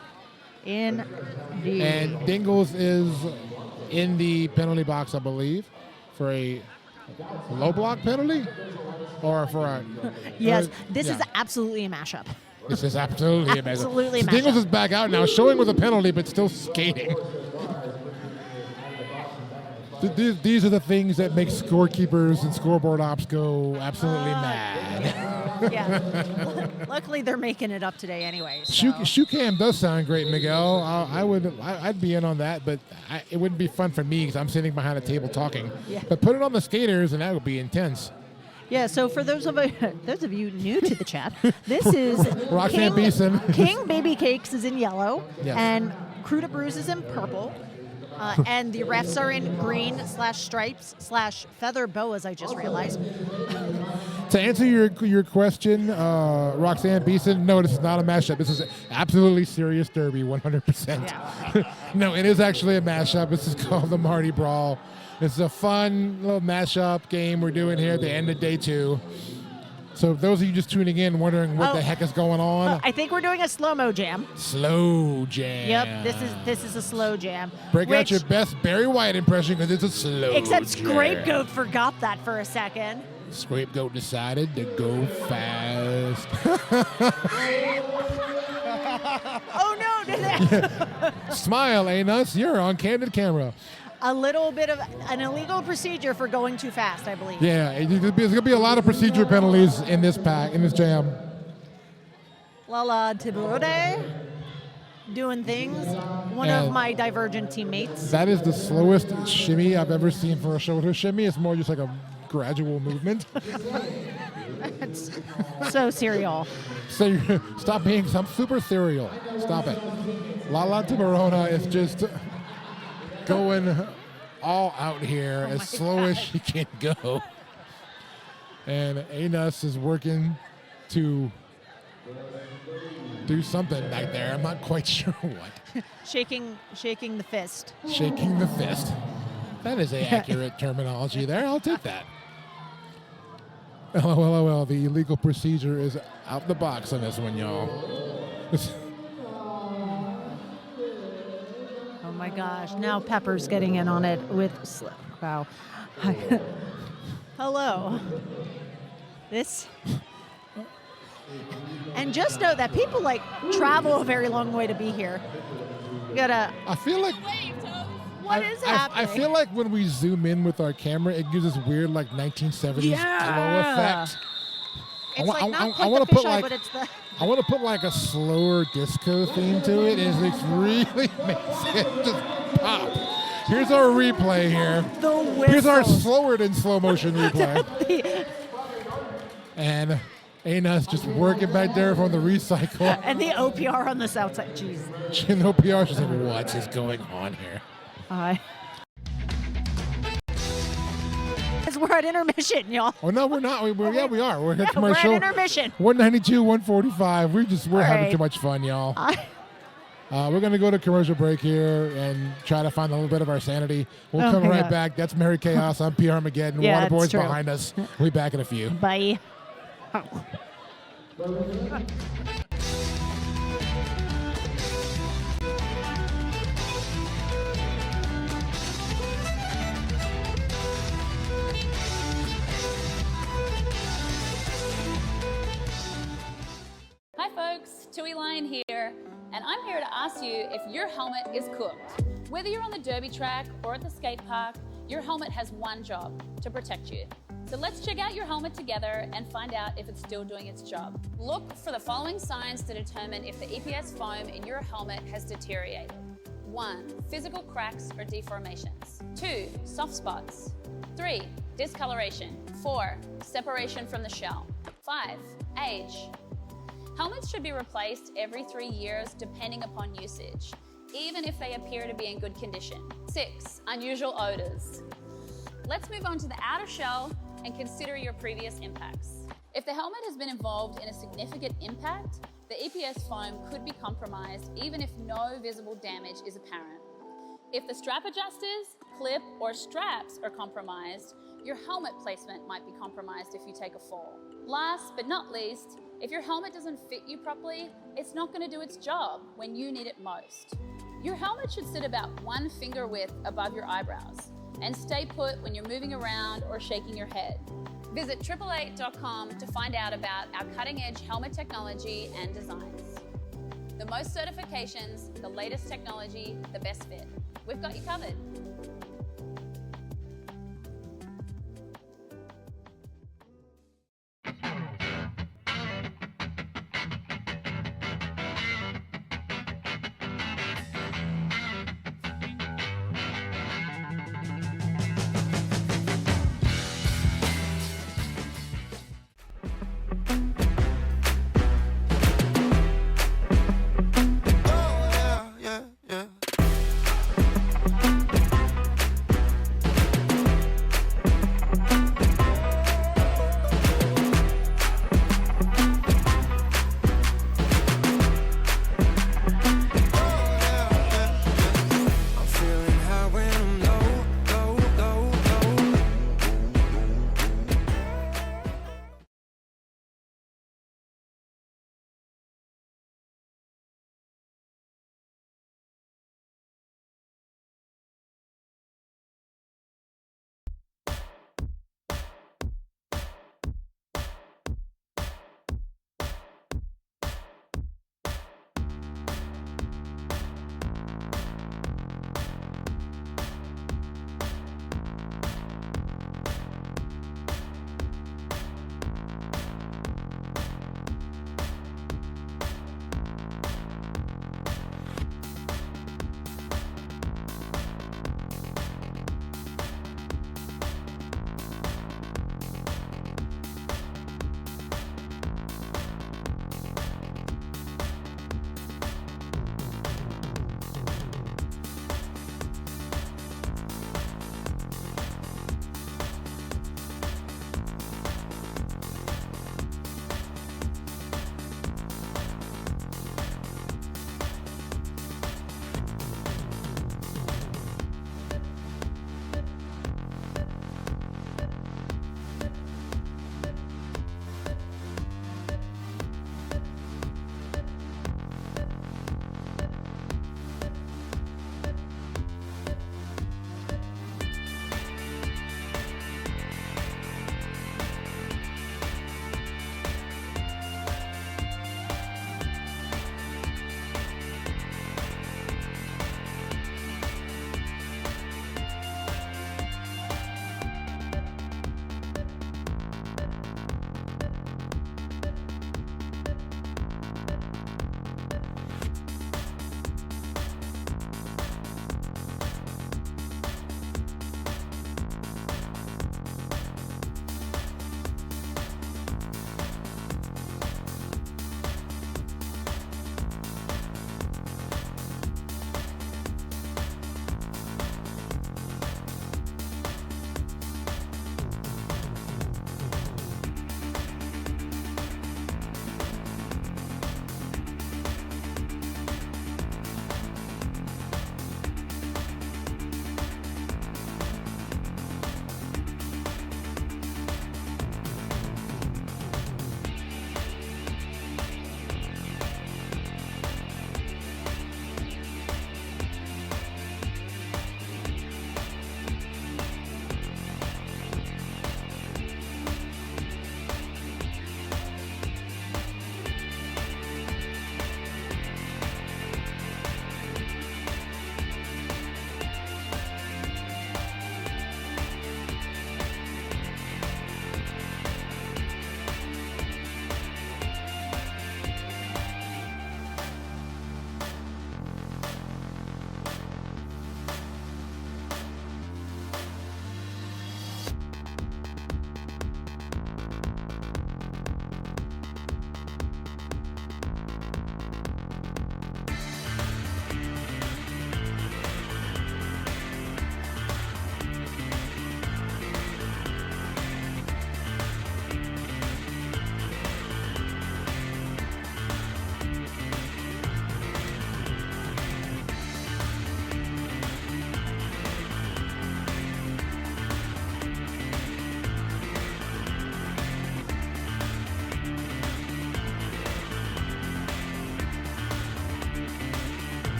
indeed. And Dingles is in the penalty box, I believe, for a low block penalty, or for a. Yes, this is absolutely a mashup. This is absolutely amazing. Absolutely So Dingles mashup. is back out now, showing with a penalty, but still skating. These are the things that make scorekeepers and scoreboard ops go absolutely mad. Yeah. Luckily, they're making it up today anyway. So. Shoe cam does sound great, Miguel. I'd be in on that, but it wouldn't be fun for me because I'm sitting behind a table talking. Yeah. But put it on the skaters, and that would be intense. Yeah, so for those of you new to the chat, this is Roxanne Beeson. King Baby Cakes is in yellow, Yes. and Crew de Bruce is in purple, and the refs are in green/stripes/feather boas. I just realized. To answer your question, Roxanne Beeson, no, this is not a mashup. This is absolutely serious derby, 100%. Yeah. No, it is actually a mashup. This is called the Mardi Brawl. It's a fun little mashup game we're doing here at the end of day 2. So those of you just tuning in wondering what the heck is going on. I think we're doing a slow-mo jam. Slow jam. Yep, this is a slow jam. Break out your best Barry White impression because it's a slow Except jam. Scapegoat forgot that for a second. Scapegoat decided to go fast. Oh no! Smile, ain't us? You're on candid camera. A little bit of an illegal procedure for going too fast, I believe. Yeah, there's going to be a lot of procedure penalties in this jam. Lala Tiburode doing things. One of my Divergent teammates. That is the slowest shimmy I've ever seen for a shoulder shimmy. It's more just like a gradual movement. It's so serial. So stop being some super serial. Stop it. Lala Tiburona is just going all out here as slow as she can go. And Anus is working to do something back there. I'm not quite sure what. shaking the fist. Shaking the fist. That is a accurate terminology there. I'll take that. LOL, the illegal procedure is out the box on this one, y'all. Oh my gosh! Now Pepper's getting in on it with wow. Hello. This. And just know that people like travel a very long way to be here. You gotta. I feel like. What is happening? I feel like when we zoom in with our camera, it gives us weird like 1970s glow effect. It's like not quite wanna the put fisheye, like but it's the. I want to put like a slower disco theme to it. It really makes it just pop. Here's our replay here. The whistle. Here's our slower than slow motion replay. And Aina's just working back there from the recycle. And the OPR on the south side. Jeez. And the OPR is like, what is going on here? We're at intermission, y'all. Oh no, we're not. We are. We're at We're commercial. at intermission. 192, 145. We're having right. too much fun, y'all. We're gonna go to commercial break here and try to find a little bit of our sanity. We'll come right back. That's Merry Chaos. I'm PR Armageddon. Yeah, Waterboard's it's true. behind us. We'll be back in a few. Bye. Hi folks, Tui Lion here, and I'm here to ask you if your helmet is cooked. Whether you're on the derby track or at the skate park, your helmet has one job, to protect you. So let's check out your helmet together and find out if it's still doing its job. Look for the following signs to determine if the EPS foam in your helmet has deteriorated. 1. Physical cracks or deformations. 2. Soft spots. 3. Discoloration. 4. Separation from the shell. 5. Age. Helmets should be replaced every 3 years depending upon usage, even if they appear to be in good condition. 6. Unusual odors. Let's move on to the outer shell and consider your previous impacts. If the helmet has been involved in a significant impact, the EPS foam could be compromised even if no visible damage is apparent. If the strap adjusters, clip, or straps are compromised, your helmet placement might be compromised if you take a fall. Last but not least, if your helmet doesn't fit you properly, it's not going to do its job when you need it most. Your helmet should sit about 1 finger width above your eyebrows and stay put when you're moving around or shaking your head. Visit 888.com to find out about our cutting-edge helmet technology and designs. The most certifications, the latest technology, the best fit. We've got you covered.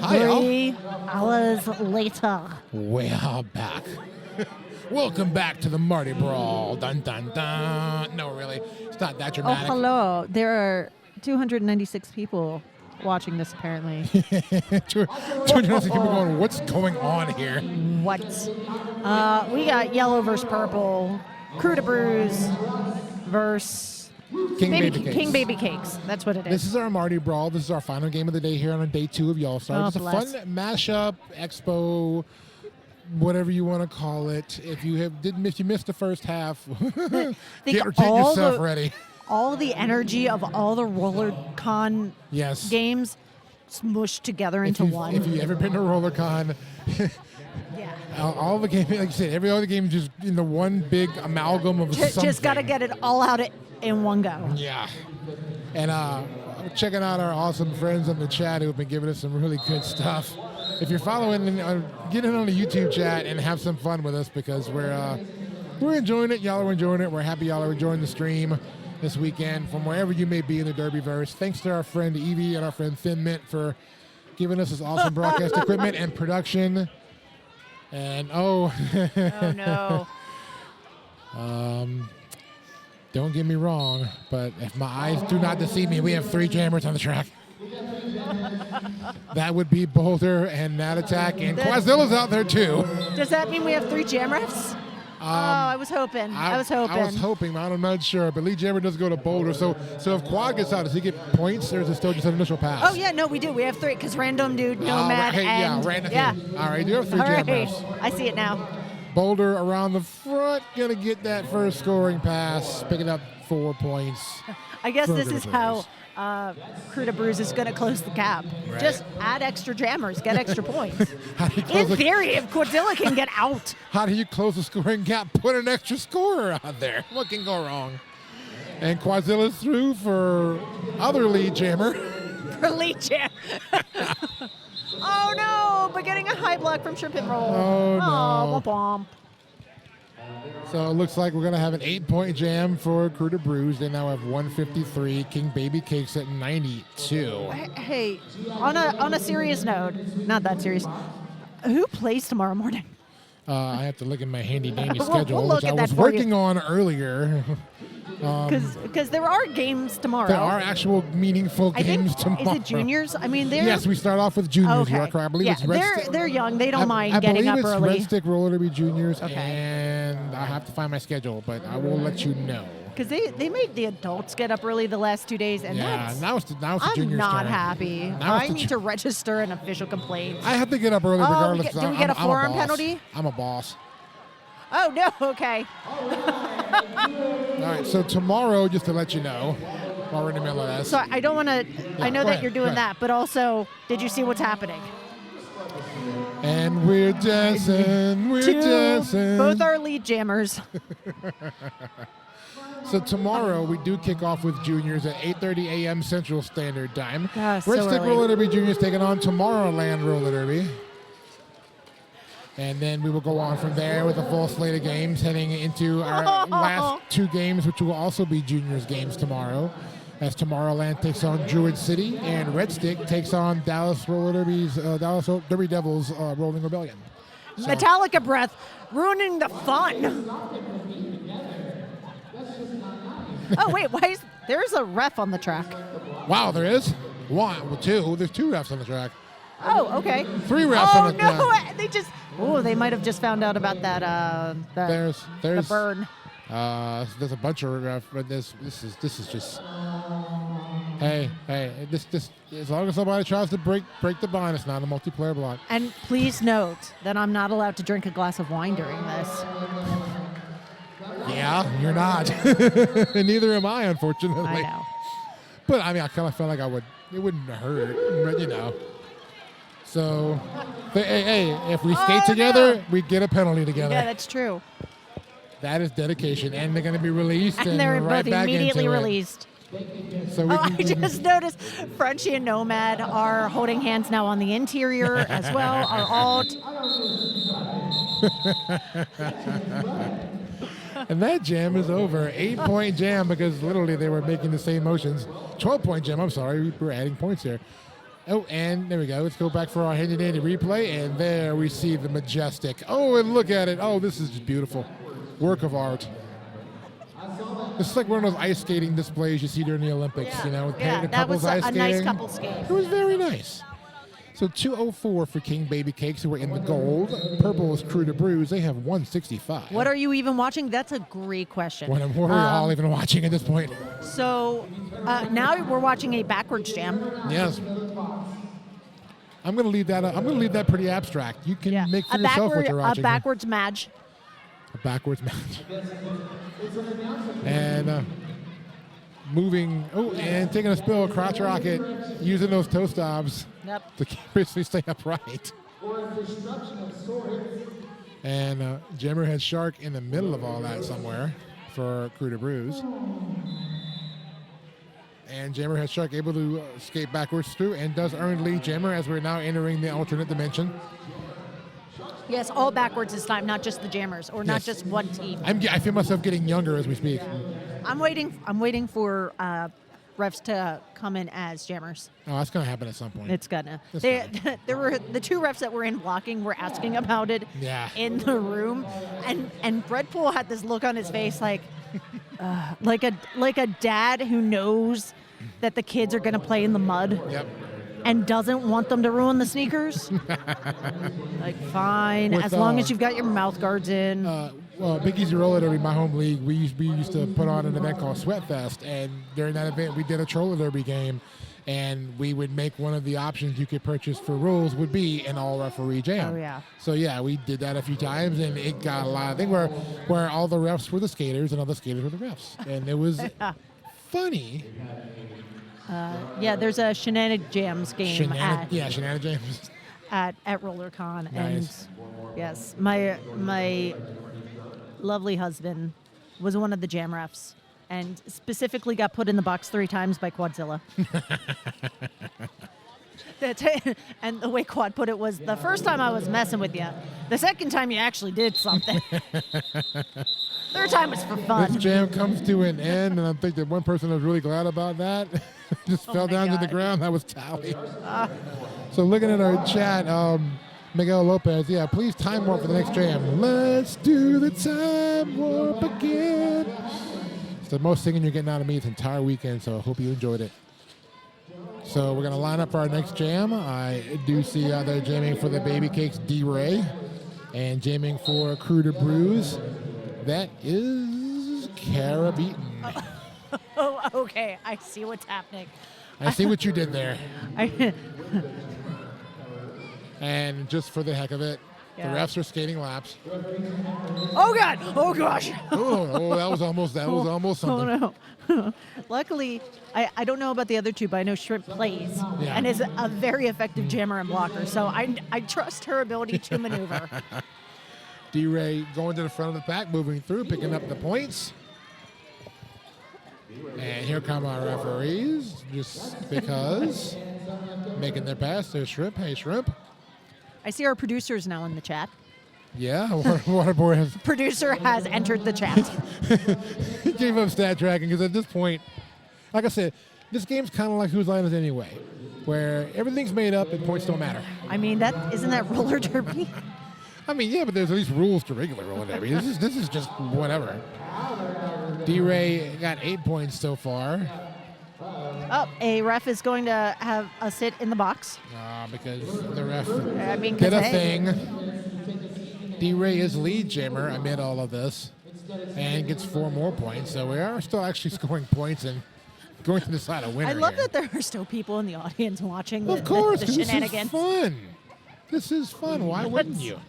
Hi, Al. 3 hours later. We're back. Welcome back to the Mardi Brawl. Dun, dun, dun. No, really. It's not that Oh, dramatic. hello. There are 296 people watching this, apparently. 296 people going, what's going on here? What? We got yellow versus purple, Crew to Bruise versus King Baby Cakes. King Baby Cakes. That's what it is. This is our Mardi Brawl. This is our final game of the day here on day 2 of Y'Allstars. Oh, It's a bless. fun mashup, expo, whatever you want to call it. If you missed the first half, get yourself ready. All the energy of all the roller con Yes. games smushed together into one. If you've ever been to RollerCon, Yeah. all the games, like you said, every other game is just in the one big amalgam of something. Just got to get it all out in one go. Yeah. And checking out our awesome friends on the chat who have been giving us some really good stuff. If you're following, get in on the YouTube chat and have some fun with us because we're enjoying it. Y'all are enjoying it. We're happy y'all are enjoying the stream this weekend from wherever you may be in the Derbyverse. Thanks to our friend Evie and our friend Thin Mint for giving us this awesome broadcast equipment and production. And Oh, no. don't get me wrong, but if my eyes do not deceive me, we have 3 jammers on the track. That would be Boulder and Nat Attack, and Quazilla's out there too. Does that mean we have 3 jam refs? I was hoping. I was hoping. But I'm not sure. But Lee Jammer does go to Boulder. So if Quad gets out, does he get points or is it still just an initial pass? Oh, yeah, no, we do. We have 3 because Random Dude, Nomad, and... Random. Yeah. All right, you have 3 All jam right. refs. I see it now. Boulder around the front, going to get that first scoring pass, picking up 4 points. I guess this Further is how Crew to Bruise is going to close the gap. Right. Just add extra jammers, get extra points. How do you close In theory, if Quadzilla can get out. How do you close the scoring gap? Put an extra scorer out there. What can go wrong? And Quazilla's through for other lead jammer. For lead jam. Oh, no, but getting a high block from Shrimp and Roll. Oh, no. Womp. So it looks like we're going to have an 8-point jam for Crew to Bruise. They now have 153. King Baby Cakes at 92. Hey, on a serious note, not that serious, who plays tomorrow morning? I have to look at my handy-dandy We'll schedule, look which I at that was for you. working on earlier. Because there are games tomorrow. There are actual meaningful I think, games tomorrow. Is it juniors? I mean, they're... Yes, we start off with juniors. Okay. You are correct. I believe Yeah, it's Red Stick. they're young. They don't mind I getting up believe it's early. Red Stick Roller Derby Juniors, Okay. and I have to find my schedule, but I will let you know. Because they made the adults get up early the last 2 days, and Yeah, that's... now it's the I'm juniors' not turn. happy. Now it's I the need to register an official complaint. I have to get up early regardless. do we get a I'm forearm boss. penalty? I'm a boss. Oh, no, okay. All right, so tomorrow, just to let you know, while we're in the middle of this. So I don't want to... I know go that ahead, you're go doing ahead. that, but also, did you see what's happening? And we're dancing, Both our lead jammers. So tomorrow we do kick off with juniors at 8:30 a.m. Central Standard Time. Gosh, Red so Stick early. Roller Derby Juniors taking on Tomorrowland Roller Derby. And then we will go on from there with a full slate of games heading into our last 2 games, which will also be juniors games tomorrow. As Tomorrowland takes on Druid City and Red Stick takes on Dallas Dallas Derby Devils Rolling Rebellion. So- Metallica breath, ruining the fun. Oh, wait, there's a ref on the track. Wow, there is? 1, 2. There's 2 refs on the track. Oh, okay. 3 refs on the track. Oh, no, they just... Oh, they might have just found out about that, There's the burn. There's a bunch of refs, but this is just... Hey, this as long as somebody tries to break the bind, it's not a multiplayer block. And please note that I'm not allowed to drink a glass of wine during this. Yeah, you're not. And neither am I, unfortunately. I know. But I mean, I kind of felt like it wouldn't hurt, but you know. So, hey, if we skate no. together, we get a penalty together. Yeah, that's true. That is dedication, and they're going to be released, And they're right both back immediately into it. released. So we Oh, I can, just noticed Frenchie and Nomad are holding hands now on the interior as well. Are all... and that jam is over. 8-point jam because literally they were making the same motions. 12-point jam. I'm sorry, we're adding points here. Oh, and there we go. Let's go back for our handy-dandy replay, and there we see the majestic. Oh, and look at it. Oh, this is just beautiful. Work of art. It's like one of those ice skating displays you see during the Olympics, you know, with Yeah, the that couples was ice a skating. nice couple skate. It was very nice. So 204 for King Baby Cakes, who were in the gold. Purple is Crew to Bruise. They have 165. What are you even watching? That's a great question. What are we all even watching at this point? So now we're watching a backwards jam. Yes. I'm going to leave that. I'm going to leave that pretty abstract. You can make for yourself what you're watching. A backwards match. A backwards match. And moving. Oh, and taking a spill. Crotch rocket using those toe stops. Yep. To basically stay upright. And Jammer has Shark in the middle of all that somewhere for Crew to Bruise. And Jammer has Shark able to skate backwards through and does earn lead Jammer as we're now entering the alternate dimension. Yes, all backwards this time, not just the jammers, or not just one team. I feel myself getting younger as we speak. Yeah. I'm waiting for refs to come in as jammers. Oh, that's going to happen at some point. It's gonna. That's There were the two refs that were in blocking were asking about it in the room, and Brett Poole had this look on his face like a dad who knows that the kids are gonna play in the mud. Yep. And doesn't want them to ruin the sneakers. Like, fine, as long as you've got your mouth guards in. Well, Big Easy Roller Derby, my home league, we used to put on an event called Sweatfest, and during that event we did a roller derby game, and we would make one of the options you could purchase for rules would be an all-referee jam. Oh, yeah. So, yeah, we did that a few times, and it got a lot of things where all the refs were the skaters and all the skaters were the refs. And it was funny. Yeah, there's a Shenanigan Jams game Shenanigan Jams. at RollerCon. Nice. And yes, my lovely husband was one of the jam refs and specifically got put in the box 3 times by Quadzilla. And the way Quad put it was, the first time I was messing with you. The second time you actually did something. Third time was for fun. This jam comes to an end, and I think that one person was really glad about that. Just fell down to the ground. That was Tally. So looking at our chat, Miguel Lopez, please time warp for the next jam. Let's do the time warp again. It's the most singing you're getting out of me this entire weekend, so I hope you enjoyed it. So we're going to line up for our next jam. I do see they're jamming for the Baby Cakes D-Ray and jamming for Crew to Bruise. That is Caribbean. Oh, okay. I see what's happening. I see what you did there. And just for the heck of it, the refs are skating laps. Oh, God. Oh, gosh. Oh, that was almost something. Oh, no. Luckily, I don't know about the other two, but I know Shrimp plays and is a very effective jammer and blocker. So I trust her ability to maneuver. D-Ray going to the front of the pack, moving through, picking up the points. And here come our referees, just because. Making their pass. There's Shrimp. Hey, Shrimp. I see our producers now in the chat. Yeah, Waterboy has... Producer has entered the chat. He gave up stat tracking because at this point, like I said, this game's kind of like Whose Line Is It Anyway, where everything's made up and points don't matter. I mean, isn't that roller derby? I mean, yeah, but there's at least rules to regular roller derby. This is just whatever. D-Ray got 8 points so far. Oh, a ref is going to have a sit in the box. Because the ref did a thing. D-Ray is lead jammer amid all of this and gets 4 more points. So we are still actually scoring points and going to decide a winner. I love here. that there are still people in the audience watching Of course, the 'cause shenanigans. This is fun. This is fun. Why wouldn't you?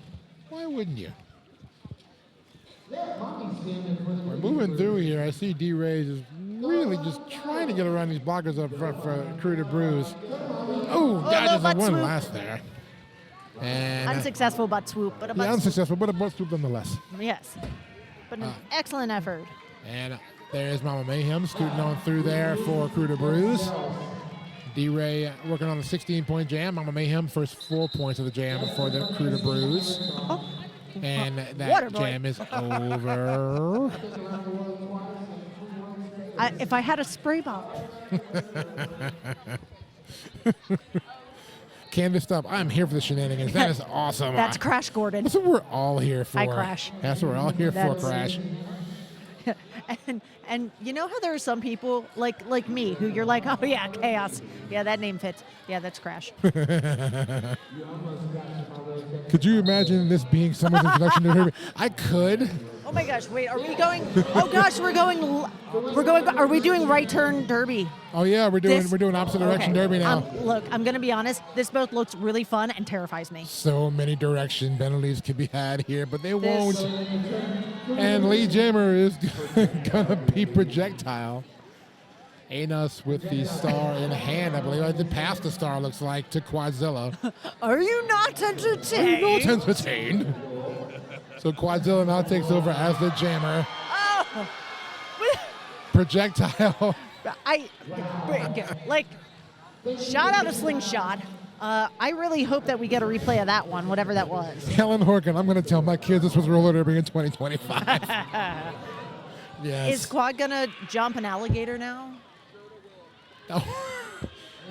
Why wouldn't you? We're moving through here. I see D-Ray is really just trying to get around these blockers up front for Crew to Bruise. Oh, dodges the one last there. And Unsuccessful butt swoop, but a butt unsuccessful, but a butt swoop nonetheless. Yes, but an excellent effort. And there's Mama Mayhem scooting on through there for Crew to Bruise. D-Ray working on the 16-point jam. Mama Mayhem first 4 points of the jam for the Crew to Bruise. And that jam is over. If I had a spray bottle. canvassed up. I'm here for the shenanigans. That is awesome. That's Crash Gordon. That's what we're all here for. Hi, Crash. That's what we're all here for, Crash. And you know how there are some people like me who you're like, oh yeah, Chaos. Yeah, that name fits. Yeah, that's Crash. Could you imagine this being someone's introduction to Derby? I could. Oh my gosh, wait, are we going? Oh gosh, we're going. Are we doing right turn Derby? Oh yeah, we're doing opposite direction Derby now. Look, I'm gonna be honest. This both looks really fun and terrifies me. So many direction penalties could be had here, but they won't. And Lee Jammer is gonna be projectile. Anus with the star in hand, I believe. I did pass the star, looks like, to Quadzilla. Are you not entertained? Are you not entertained? So Quadzilla now takes over as the Jammer. Oh. Projectile. Shot out a slingshot. I really hope that we get a replay of that one, whatever that was. Helen Horkin, I'm going to tell my kids this was roller derby in 2025. Yes. Is Quad gonna jump an alligator now? Oh.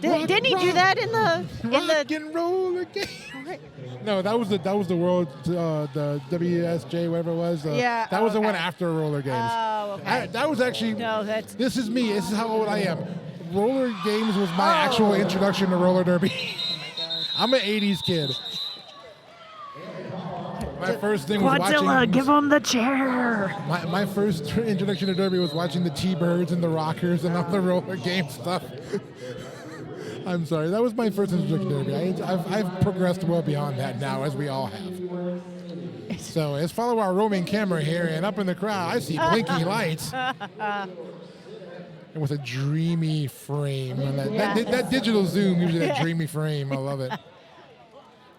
Didn't he do that in the Rock and roller game? Right. No, that was the world the WSJ, whatever it was. Yeah. That was the one after roller games. Oh, okay. That was actually. No, that's. This is me. This is how old I am. Roller games was my actual introduction to roller derby. I'm an 80s kid. My first thing was watching. Quadzilla, give him the chair. My first introduction to derby was watching the T-Birds and the Rockers and all the roller game stuff. I'm sorry, that was my first introduction to derby. I've progressed well beyond that now, as we all have. So let's follow our roaming camera here, and up in the crowd, I see blinky lights. And with a dreamy frame. That digital zoom gives you that dreamy frame. I love it.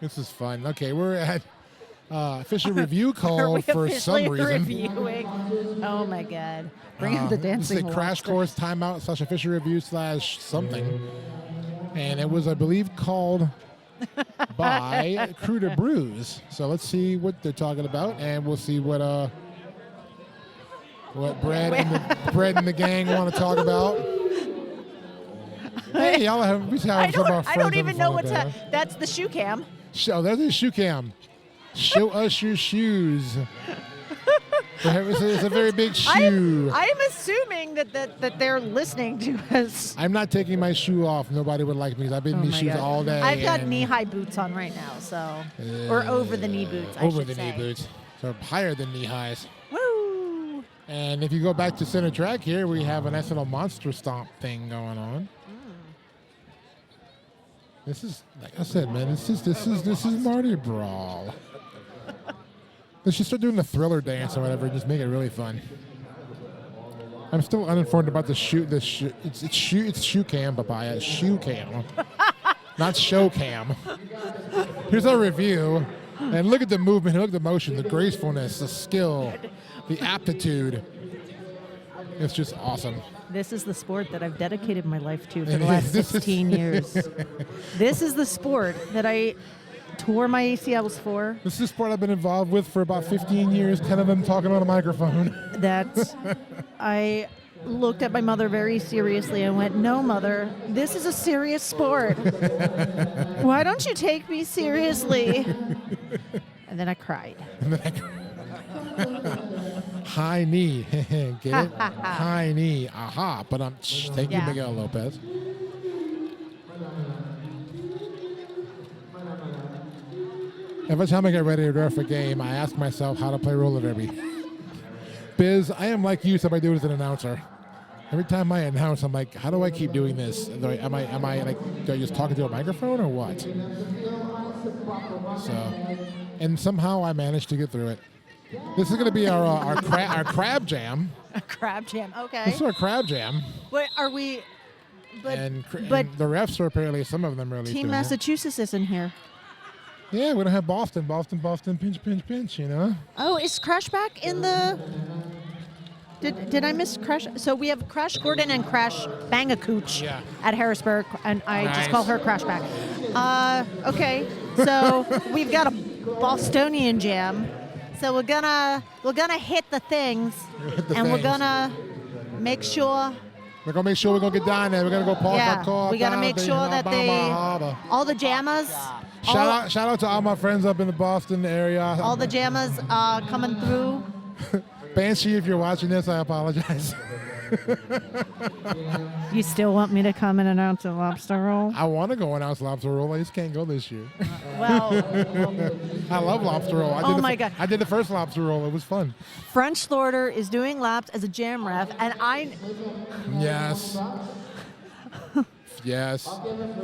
This is fun. Okay, we're at official review call for some reason. Reviewing? Oh my God! Bring in the dancing. This is a crash course timeout / official review / something, and it was, I believe, called by Crew to Bruise. So let's see what they're talking about, and we'll see what Brad and the gang want to talk about. Hey, y'all we have some of our friends. I don't even know what's that. That's the shoe cam. Oh, there's a shoe cam. Show us your shoes. It's a very big shoe. I am assuming that they're listening to us. I'm not taking my shoe off. Nobody would like me because I've been in these shoes all day. I've got knee-high boots on right now, so or over-the-knee boots. I should say. Knee boots, so higher than knee highs. Woo! And if you go back to center track here, we have a nice little monster stomp thing going on. This is, like I said, man. This is Mardi Brawl. Let's just start doing the Thriller dance or whatever. Just make it really fun. I'm still uninformed about the shoe. It's shoe cam, papaya. Shoe cam, not show cam. Here's our review, and look at the movement, look at the motion, the gracefulness, the skill, the aptitude. It's just awesome. This is the sport that I've dedicated my life to for the last 16 years. This is the sport that I tore my ACLs for. This is a sport I've been involved with for about 15 years, 10 of them talking on a microphone. I looked at my mother very seriously and went, no, Mother, this is a serious sport. Why don't you take me seriously? And then I cried. High knee. Get it? High knee. Aha. But thank you, Miguel Lopez. Every time I get ready to ref a game, I ask myself how to play roller derby. Biz, I am like you, somebody do it as an announcer. Every time I announce, I'm like, how do I keep doing this? Am I like, do I just talk into a microphone or what? So, and somehow I managed to get through it. This is going to be our crab jam. A crab jam, okay. This is our crab jam. Wait, are we? And the refs are apparently, some of them are at least Team Massachusetts isn't here. Yeah, we don't have Boston. Boston, pinch, you know? Oh, is Crash back in the... Did I miss Crash? So we have Crash Gordon and Crash Bangacooch at Harrisburg, and I just call her Crash back. Okay, so we've got a Bostonian jam. So we're gonna hit the things, we're gonna make sure We're gonna make sure we're gonna get down there. We're gonna go park our car. We got to make sure that all the jammers, Shout out to all my friends up in the Boston area. all the jammers coming through. Banshee, if you're watching this, I apologize. You still want me to come and announce a lobster roll? I want to go announce lobster roll. I just can't go this year. Well, I love lobster roll. God. I did the first lobster roll. It was fun. French Slaughter is doing laps as a jam ref, and Yes. Yes.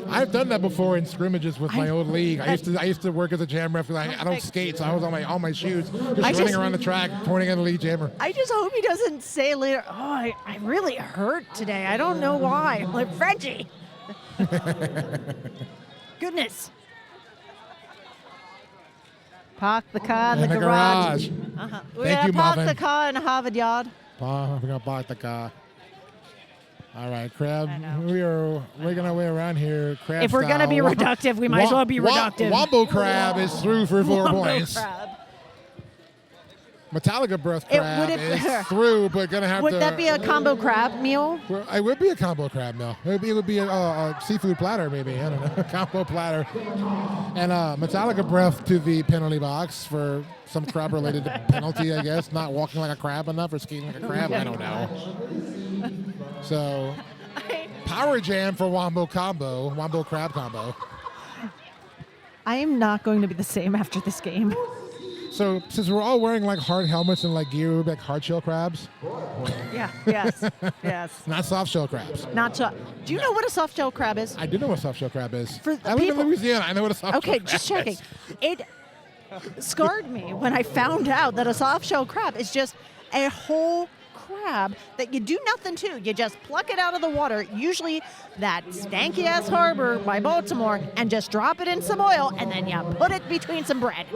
I've done that before in scrimmages with my old league. I used to work as a jam ref. I don't skate, so I was on my shoes, just running around the track, pointing at the lead jammer. I just hope he doesn't say later, oh, I really hurt today. I don't know why. I'm like, Frenchie. Goodness. Park the car in the garage. Thank you, park Muffin. the car in Harvard Yard. We're going to park the car. All right, Crab. We're making our way around here. Crab if we're going to be reductive, we might as well be reductive. Wombo Crab is through for 4 points. Crab. Metallica Breath Crab is through, but going to have to... Would that be a combo crab meal? Well, it would be a combo crab meal. It would be a seafood platter, maybe. I don't know. A combo platter. And Metallica Breath to the penalty box for some crab-related penalty, I guess. Not walking like a crab enough or skating like a crab. I don't know. So, Power Jam for Wombo Crab Combo. I am not going to be the same after this game. So, since we're all wearing like hard helmets and like gear, we're like hard shell crabs. Yes. Not soft shell crabs. Do you know what a soft shell crab is? I do know what a soft shell crab is. I live in Louisiana. I know what a soft shell crab is. Okay, just checking. It scarred me when I found out that a soft shell crab is just a whole crab that you do nothing to. You just pluck it out of the water, usually that stanky ass harbor by Baltimore, and just drop it in some oil, and then you put it between some bread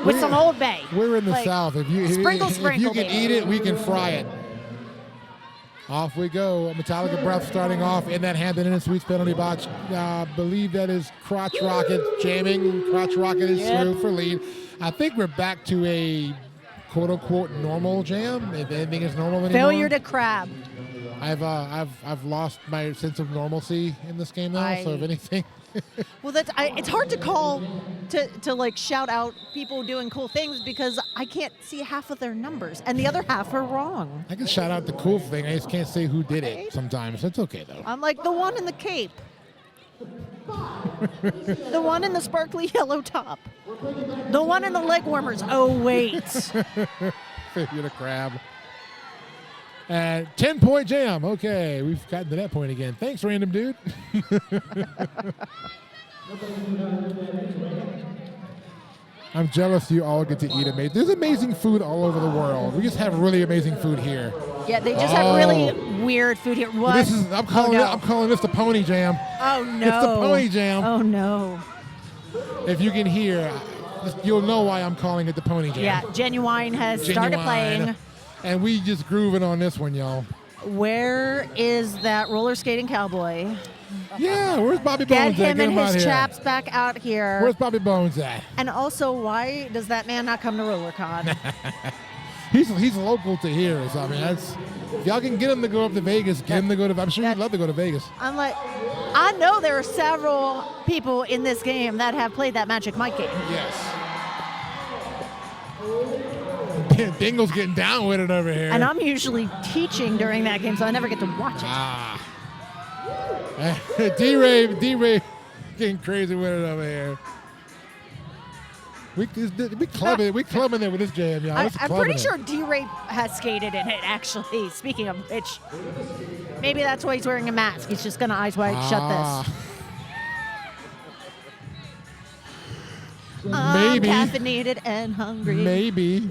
with some Old Bay. We're in the South. If you can eat it, we can fry it. Off we go. Metallica Breath starting off in that Hampton Inn Suites penalty box. I believe that is Crotch Rocket jamming. Crotch Rocket is through for lead. I think we're back to a quote-unquote normal jam, if anything is normal anymore. Failure to crab. I've lost my sense of normalcy in this game now, so if anything... Well, it's hard to call, to like shout out people doing cool things because I can't see half of their numbers, and the other half are wrong. I can shout out the cool thing, I just can't say who did it sometimes. It's okay, though. I'm like the one in the cape. The one in the sparkly yellow top. The one in the leg warmers. Oh, wait. Failure to crab. 10-point jam. Okay, we've gotten to that point again. Thanks, random dude. I'm jealous you all get to eat amazing. There's amazing food all over the world. We just have really amazing food here. Yeah, they just have really weird food here. What? I'm calling this the pony jam. Oh, no. It's the pony jam. Oh, no. If you can hear, you'll know why I'm calling it the pony jam. Yeah, Genuine has started playing. And we just grooving on this one, y'all. Where is that roller skating cowboy? Yeah, where's Bobby Bones at? Get him and his chaps back out here. Where's Bobby Bones at? And also, why does that man not come to RollerCon? He's local to here, so I mean, if y'all can get him to go up to Vegas, get him to go to. I'm sure he'd love to go to Vegas. I'm like, I know there are several people in this game that have played that Magic Mike game. Yes. Dingle's getting down with it over here. And I'm usually teaching during that game, so I never get to watch it. D-Ray getting crazy with it over here. We clubbing it with this jam, y'all. I'm pretty sure D-Ray has skated in it, actually. Speaking of which, maybe that's why he's wearing a mask. He's just going to eyes wide shut this. Maybe. I'm caffeinated and hungry. Maybe.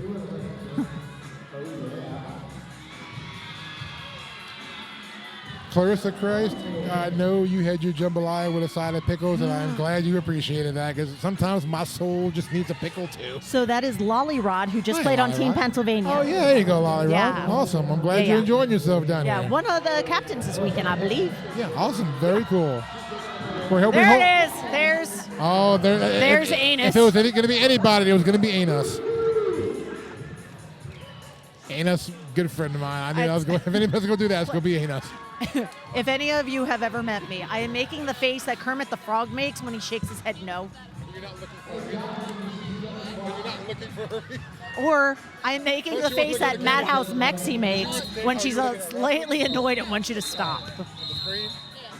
Clarissa Christ, I know you had your jambalaya with a side of pickles, and I'm glad you appreciated that, because sometimes my soul just needs a pickle, too. So that is Lolly Rod, who just played on Team Pennsylvania. Oh, yeah, there you go, Lolly Rod. Awesome. I'm glad you're enjoying yourself down here. Yeah, one of the captains this weekend, I believe. Yeah, awesome. Very cool. There it is. There's Anus. If it was going to be anybody, it was going to be Anus. Anus, good friend of mine. If anybody's going to do that, it's going to be Anus. If any of you have ever met me, I am making the face that Kermit the Frog makes when he shakes his head no. You're not looking for a reason. You're not looking for a reason. Or I'm making the face that Madhouse Mexi makes when she's slightly annoyed and wants you to stop. The screen?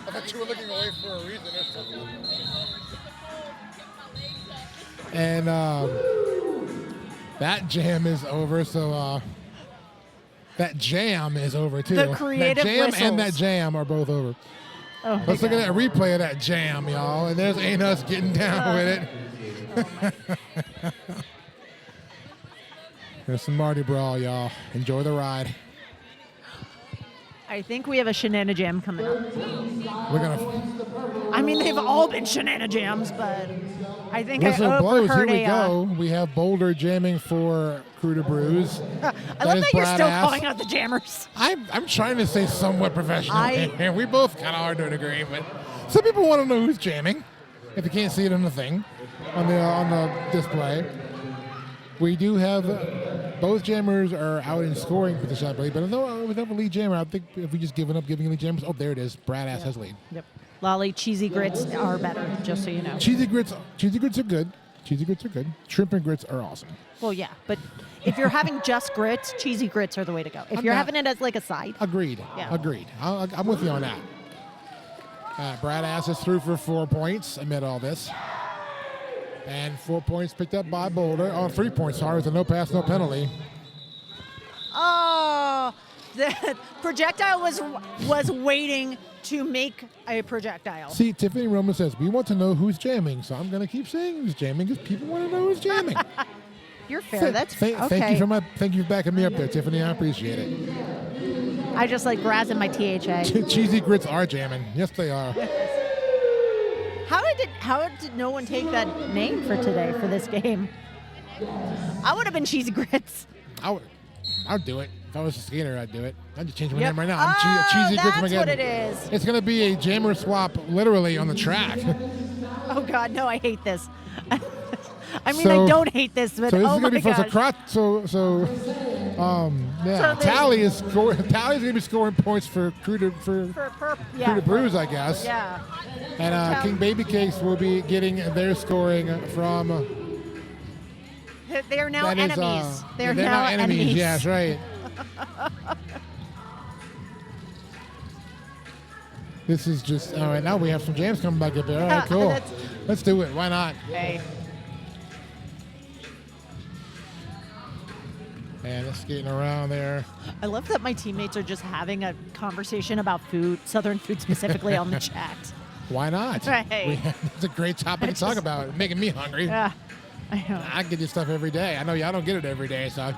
I thought you were looking away for a reason or something. And that jam is over, so that jam is over too. The creative that jam whistles. and that jam are both over. Oh, Let's look at that replay of that jam, y'all. And there's Ain't Us getting down with it. There's some Mardi Brawl, y'all. Enjoy the ride. I think we have a Shenana Jam coming up. We're gonna I mean, they've all been Shenana Jams, but I think whistle I blows. Here overheard we go. We have Boulder jamming for Crew to Bruise. I love is that you're still badass. calling out the jammers. I'm trying to say somewhat professional, I- and we both kind of are to a degree, but some people want to know who's jamming if you can't see it on the thing, on the display. We do have both jammers are out in scoring position, I believe, but no, we have a lead jammer. I think if we just giving up giving lead jammers, oh, there it is. Brad Ass has lead. Yep. Lolly, cheesy grits are better, just so you know. Cheesy grits are good. Cheesy grits are good. Shrimp and grits are awesome. Well, yeah, but if you're having just grits, cheesy grits are the way to go. If you're having it as like a side. Agreed. Yeah. Agreed. I'm with you on that. Brad Ass is through for 4 points amid all this. And 4 points picked up by Boulder. Oh, 3 points, sorry. It's a no pass, no penalty. Oh, the projectile was waiting to make a projectile. See, Tiffany Roman says, we want to know who's jamming. So I'm going to keep saying who's jamming because people want to know who's jamming. You're fair. That's okay. Thank you for backing me up there, Tiffany. I appreciate it. I just like razzing my THA. Cheesy grits are jamming. Yes, they are. How did no one take that name for today for this game? I would have been cheesy grits. I'd do it. If I was a skater, I'd do it. I'd just change my name right now. Oh, Cheesy grits. that's what it is. It's going to be a jammer swap literally on the track. Oh God, no! I hate this. I mean, So- I don't hate this, but So this oh is gonna my be for gosh. yeah. So Tally's gonna be scoring points for Crew to Bruise, I guess. Yeah. And King Baby Cakes will be getting their scoring from. They are now that is, enemies. They're they're now enemies. Yeah, that's right. This is just all right. Now we have some jams coming back up there. All right, cool. Let's do it. Why not? Hey. And it's skating around there. I love that my teammates are just having a conversation about food, Southern food specifically, on the chat. Why not? Right. It's a great topic to talk about. Making me hungry. Yeah. I know. I get this stuff every day. I know y'all don't get it every day, so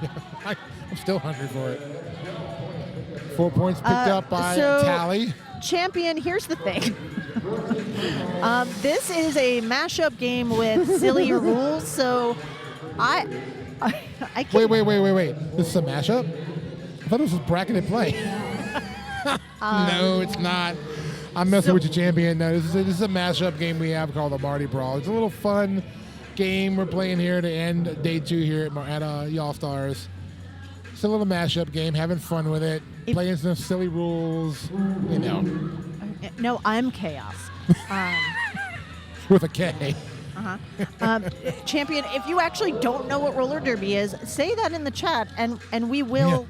I'm still hungry for it. 4 points picked up by Tally. Champion, here's the thing. This is a mashup game with silly rules, so I can't. Wait. This is a mashup? I thought this was bracketed play. No, it's not. I'm messing with you, champion. No, this is a mashup game we have called the Mardi Brawl. It's a little fun game we're playing here to end day 2 here at Y'Allstars. It's a little mashup game, having fun with it, playing some silly rules, you know. No, I'm chaos. With a K. Champion, if you actually don't know what roller derby is, say that in the chat, and we will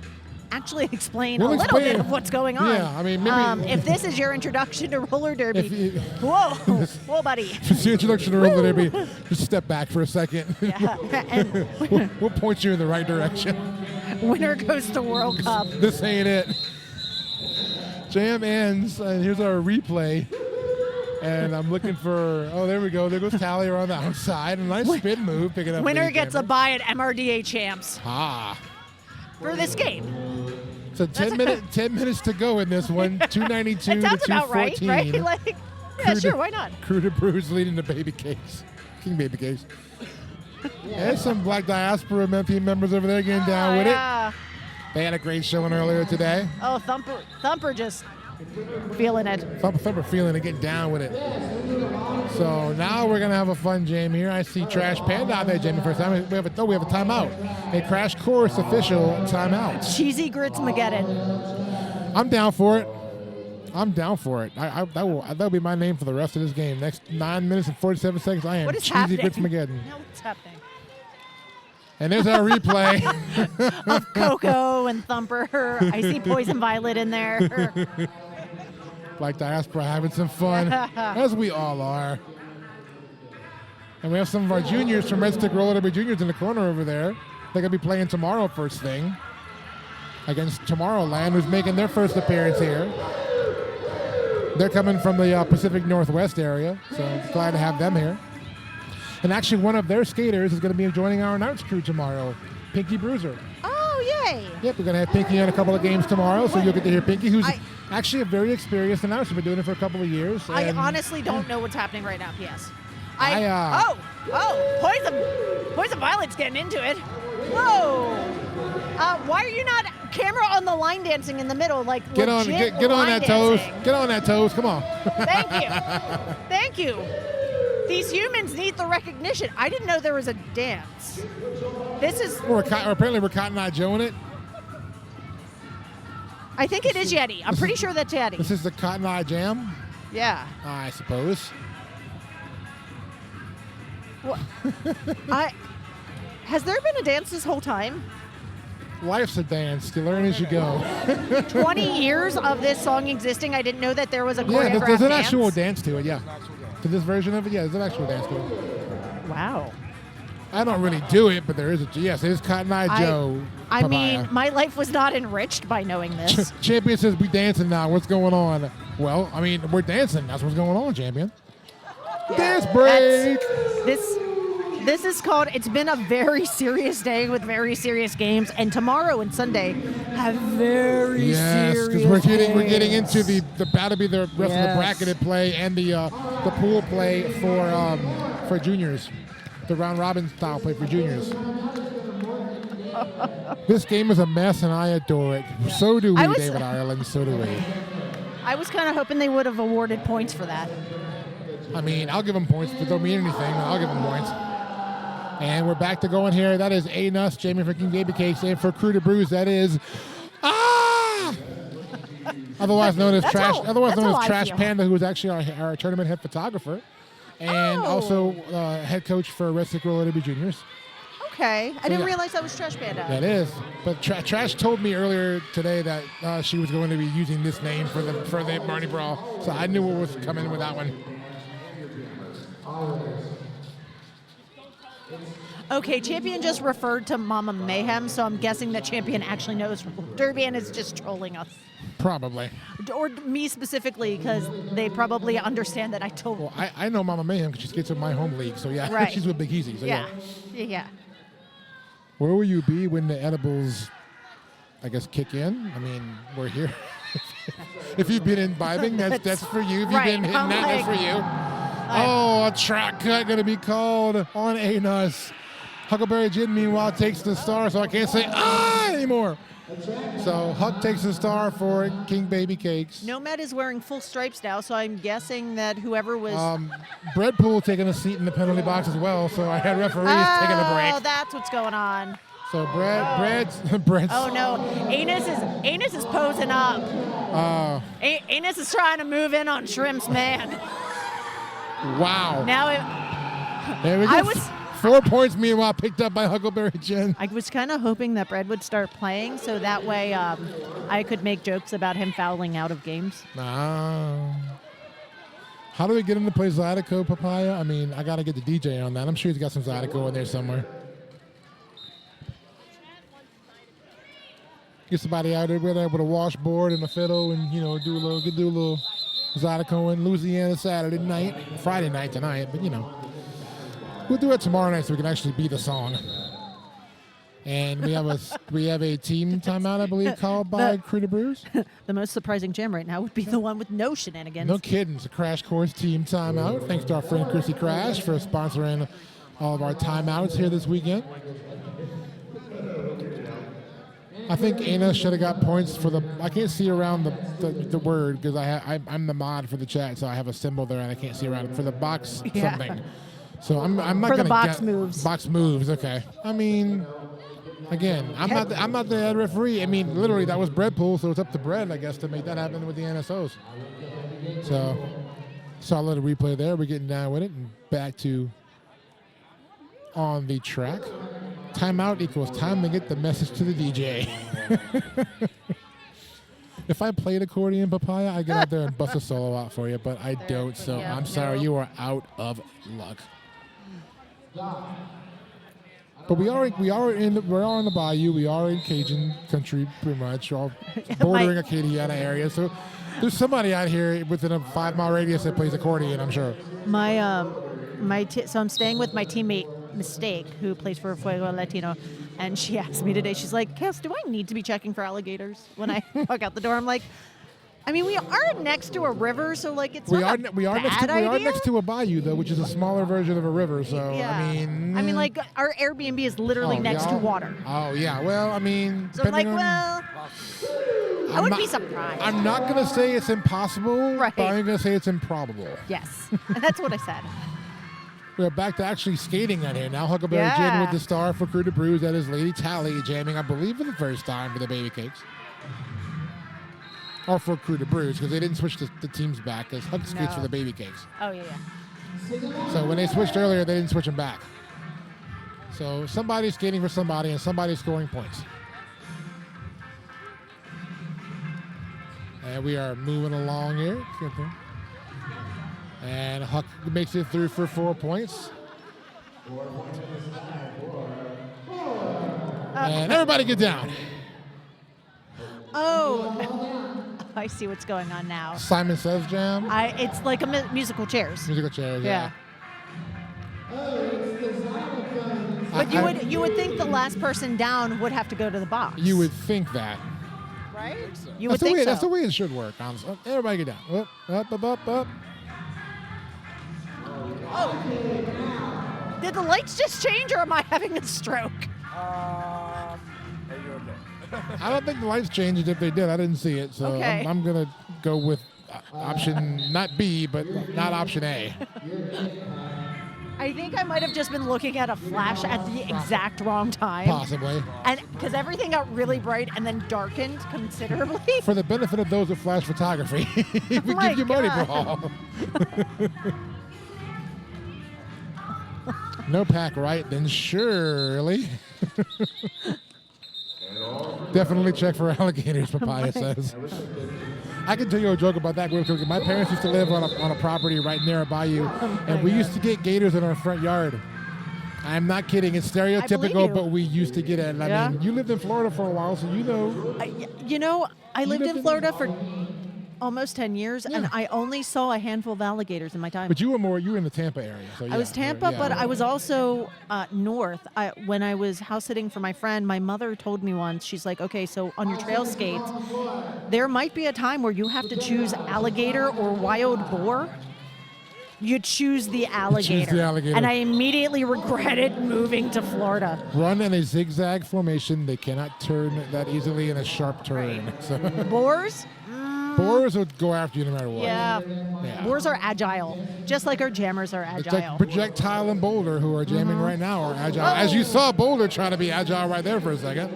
actually explain a little bit of what's going on. Yeah, I mean, maybe if this is your introduction to roller derby, whoa, buddy. Just the introduction to roller derby. Just step back for a second. Yeah. And We'll point you in the right direction. winner goes to World Cup. This ain't it. Jam ends, and here's our replay. And I'm looking for, there we go. There goes Tally around the outside. A nice spin move, picking up. Winner lead gets jammer. a bye at MRDA Champs for this game. So 10 minutes to go in this one. 292 It to sounds about right, 214. right? Like, yeah, sure, why not? Crew to Bruise leading the Baby Cakes. King Baby Cakes. There's some Black Diaspora team members over there getting down with it. They had a great showing earlier today. Oh, Thumper just feeling it. Thumper feeling it, getting down with it. So now we're going to have a fun jam here. I see Trash Panda out there jamming first time. We have a timeout. A Crash Course official timeout. Cheesy Grits Mageddon. I'm down for it. I'm down for it. That'll be my name for the rest of this game. Next 9 minutes and 47 seconds, I am What is Cheesy happening? Grits Mageddon. No, what's happening? And there's our replay. Of Coco and Thumper. I see Poison Violet in there. Like Diaspora having some fun, as we all are. And we have some of our juniors from Red Stick Roller Derby Juniors in the corner over there. They're going to be playing tomorrow first thing against Tomorrowland, who's making their first appearance here. They're coming from the Pacific Northwest area, so glad to have them here. And actually, one of their skaters is going to be joining our announce crew tomorrow, Pinky Bruiser. Oh, yay. Yep, we're going to have Pinky on a couple of games tomorrow, so you'll get to hear Pinky, who's actually a very experienced announcer. Been doing it for a couple of years. I honestly don't know what's happening right now, PS. Poison Violet's getting into it. Whoa. Why are you not camera on the line dancing in the middle? Like, get on that toes. Get on that toes. Come on. Thank you. Thank you. These humans need the recognition. I didn't know there was a dance. This is... Apparently we're Cotton Eye Joe in it. I think it is Yeti. I'm pretty sure that's Yeti. This is the Cotton Eye Jam? Yeah. I suppose. What? Has there been a dance this whole time? Life's a dance. You learn as you go. 20 years of this song existing. I didn't know that there was a choreographed Yeah, there's an dance. actual dance to it, yeah. To this version of it, yeah, there's an actual dance to it. Wow. I don't really do it, but there is yes, it is Cotton Eye Joe. I mean, my life was not enriched by knowing this. Champion says we dancing now. What's going on? Well, I mean, we're dancing. That's what's going on, Champion. Yeah, Dance break. This is called, it's been a very serious day with very serious games, and tomorrow and Sunday have very serious because we're getting into the about to be the rest of the bracketed play and the pool play for juniors, the round robin style play for juniors. This game is a mess, and I adore it. So do we, David Ireland. So do we. I was kind of hoping they would have awarded points for that. I mean, I'll give them points, but don't mean anything. I'll give them points. And we're back to going here. That is A Nuss, Jamie freaking Baby Cakes, and for Crew to Bruise, that is otherwise known as Trash Panda, who is actually our tournament head photographer, and also head coach for Red Stick Roller Derby Juniors. Okay, I didn't realize that was Trash Panda. That is, but Trash told me earlier today that she was going to be using this name for the Mardi Brawl, so I knew what was coming with that one. Okay, Champion just referred to Mama Mayhem, so I'm guessing that Champion actually knows Derby and is just trolling us. Probably. Or me specifically, because they probably understand that I told. Well, I know Mama Mayhem because she skates with my home league, so yeah, right. She's with Big Easy. So Yeah. Where will you be when the edibles, I guess, kick in? I mean, we're here. If you've been imbibing, that's for you. If you've been hitting that's for you. A track cut going to be called on A Nuss. Huckleberry Gin, meanwhile, takes the star, so I can't say anymore. So Huck takes the star for King Baby Cakes. Nomad is wearing full stripes now, so I'm guessing that whoever was... Breadpool taking a seat in the penalty box as well, so I had referees taking a break. Oh, that's what's going on. So Bread's... Oh, no. Anus is posing up. Anus is trying to move in on Shrimp's man. Wow. There we go. 4 points, meanwhile, picked up by Huckleberry Gin. I was kind of hoping that Brad would start playing, so that way I could make jokes about him fouling out of games. How do we get him to play Zydeco, Papaya? I mean, I got to get the DJ on that. I'm sure he's got some Zydeco in there somewhere. Get somebody out there with a washboard and a fiddle and, do a little Zydeco in Louisiana Friday night tonight, but, we'll do it tomorrow night so we can actually be the song. And we have a team timeout, I believe, called by Crew to Bruise. The most surprising jam right now would be the one with no shenanigans. No kidding. It's a Crash Course team timeout. Thanks to our friend Chrissy Crash for sponsoring all of our timeouts here this weekend. I think Anna should have got points for the... I can't see around the word because I'm the mod for the chat, so I have a symbol there and I can't see around it. For the box something. So I'm not going to get... For the box moves. Box moves, okay. I mean, Again, I'm not the head referee. I mean, literally, that was Bread Pool, so it's up to Bread, I guess, to make that happen with the NSOs. So, saw a little replay there. We're getting down with it and back to on the track. Timeout equals time to get the message to the DJ. If I played accordion, Papaya, I'd get out there and bust a solo out for you, but I don't, so I'm sorry. You are out of luck. But we are on the bayou. We are in Cajun country, pretty much, all bordering Acadiana area. So there's somebody out here within a 5-mile radius that plays accordion, I'm sure. So I'm staying with my teammate Mistake, who plays for Fuego Latino, and she asked me today. She's like, "Cass, do I need to be checking for alligators when I walk out the door?" I'm like, I mean, we are next to a river, so like it's we are next to a bayou though, which is a smaller version of a river. So yeah. I mean, like our Airbnb is literally next to water. Oh yeah, well, I mean, so I'm like, I wouldn't be surprised. I'm not gonna say it's impossible, right. But I'm gonna say it's improbable. Yes, that's what I said. We're back to actually skating out here now. Huckleberry Jim with the star for Crew to Brews. That is Lady Tally jamming, I believe, for the first time for the Baby Cakes. Or for Crew to Brews, because they didn't switch the teams back, because Huck skates for the Baby Cakes. Oh, yeah. So when they switched earlier, they didn't switch them back. So somebody's skating for somebody, and somebody's scoring points. And we are moving along here. And Huck makes it through for 4 points. And everybody get down. Oh, I see what's going on now. Simon Says jam. It's like a musical chairs. Musical chairs, yeah. But you would think the last person down would have to go to the box. You would think that. Right? So. You would think so. That's the way it should work, honestly. Everybody get down. Up. Oh. Did the lights just change, or am I having a stroke? Are you okay? I don't think the lights changed. If they did, I didn't see it. So okay. I'm going to go with option, not B, but not option A. I think I might have just been looking at a flash at the exact wrong time. Possibly. And because everything got really bright and then darkened considerably. For the benefit of those with flash photography, we give you Mardi Brawl. No pack right, then surely. Definitely check for alligators, Papaya says. I can tell you a joke about that. My parents used to live on a property right near a bayou, and we used to get gators in our front yard. I'm not kidding. It's stereotypical, but we used to get it. And I mean, you lived in Florida for a while, so you know. I lived in Florida for almost 10 years, and I only saw a handful of alligators in my time. But you were in the Tampa area. So I was Tampa, but I was also north. When I was house sitting for my friend, my mother told me once, she's like, okay, so on your trail skates, there might be a time where you have to choose alligator or wild boar. You choose the alligator. Choose the alligator. And I immediately regretted moving to Florida. Run in a zigzag formation. They cannot turn that easily in a sharp turn. Right. So. Boars? Boars would go after you no matter what. Yeah. Boars are agile, just like our jammers are agile. It's like Projectile and Boulder, who are jamming right now, are agile. As you saw Boulder trying to be agile right there for a second.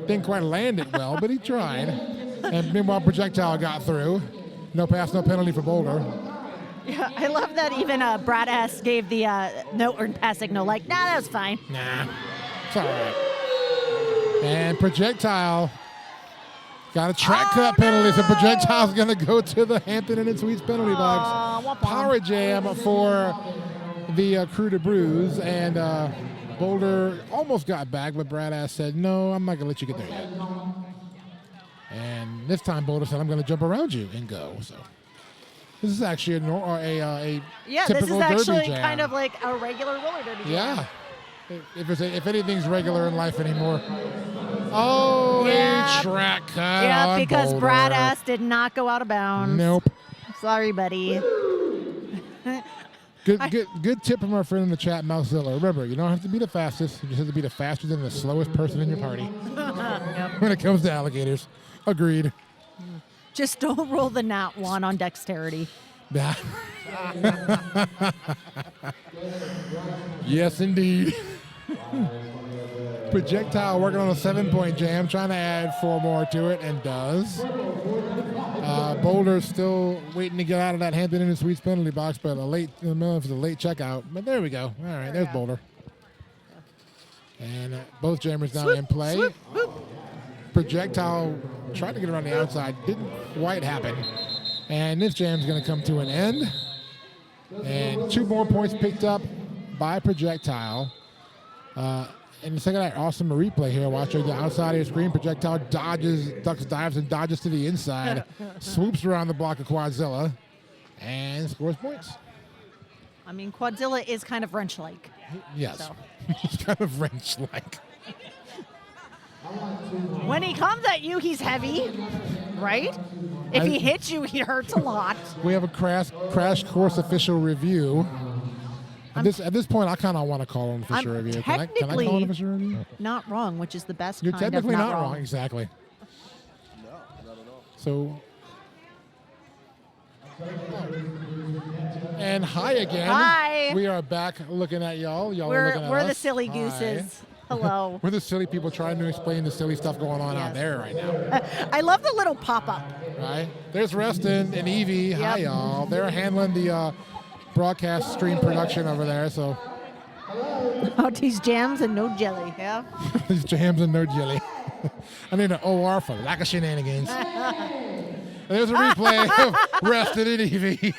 Didn't quite land it well, but he tried. And meanwhile, Projectile got through. No pass, no penalty for Boulder. Yeah, I love that even Brad S. gave the no earned pass signal, like, nah, that was fine. Nah, it's all right. And Projectile got a track cut penalty, so Projectile's going to go to the Hampton and Sweets penalty box. Power jam for the Crew to Brews, and Boulder almost got back, but Brad Ass said, no, I'm not going to let you get there yet. And this time Boulder said, I'm going to jump around you and go. So this is actually a typical this is derby actually jam. kind of like a regular roller derby jam. Yeah. If anything's regular in life anymore. Oh, a track cut. Yeah, because Boulder. Brad S. did not go out of bounds. Nope. Sorry, buddy. Good tip from our friend in the chat, Mousezilla. Remember, you don't have to be the fastest. You just have to be the fastest and the slowest person in your party. Yep. When it comes to alligators. Agreed. Just don't roll the nat one on dexterity. Yes, indeed. Projectile working on a 7-point jam, trying to add 4 more to it, and does. Boulder's still waiting to get out of that Hampton Inn Suites penalty box, but in the middle of the late checkout. But there we go. All right, there's Boulder. And both jammers now in play. Swoop, whoop. Projectile tried to get around the outside, didn't quite happen. And this jam's going to come to an end. And 2 more points picked up by Projectile. And the second night, awesome replay here. Watch the outside of your screen. Projectile dodges, ducks, dives, and dodges to the inside. Swoops around the block of Quadzilla and scores points. I mean, Quadzilla is kind of wrench-like. Yes. So. He's kind of wrench-like. When he comes at you, he's heavy, right? If he hits you, he hurts a lot. We have a crash course official review. At this point, I kind of want to call an official review. Can I call an official review? Not wrong, which is the best You're kind of technically not not wrong. wrong. Exactly. No, not at all. So, and hi again. Hi. We are back looking at y'all. Y'all are looking at We're us. the silly Hi. gooses. Hello. We're the silly people trying to explain the silly stuff going on out Yes. there right now. I love the little pop-up. Right? There's Reston and Evie. Hi, Yep. y'all. They're handling the broadcast stream production over there. So Oh, these jams and no jelly, yeah? these jams and no jelly. I need an OR for lack of shenanigans. There's a replay of Reston and Evie.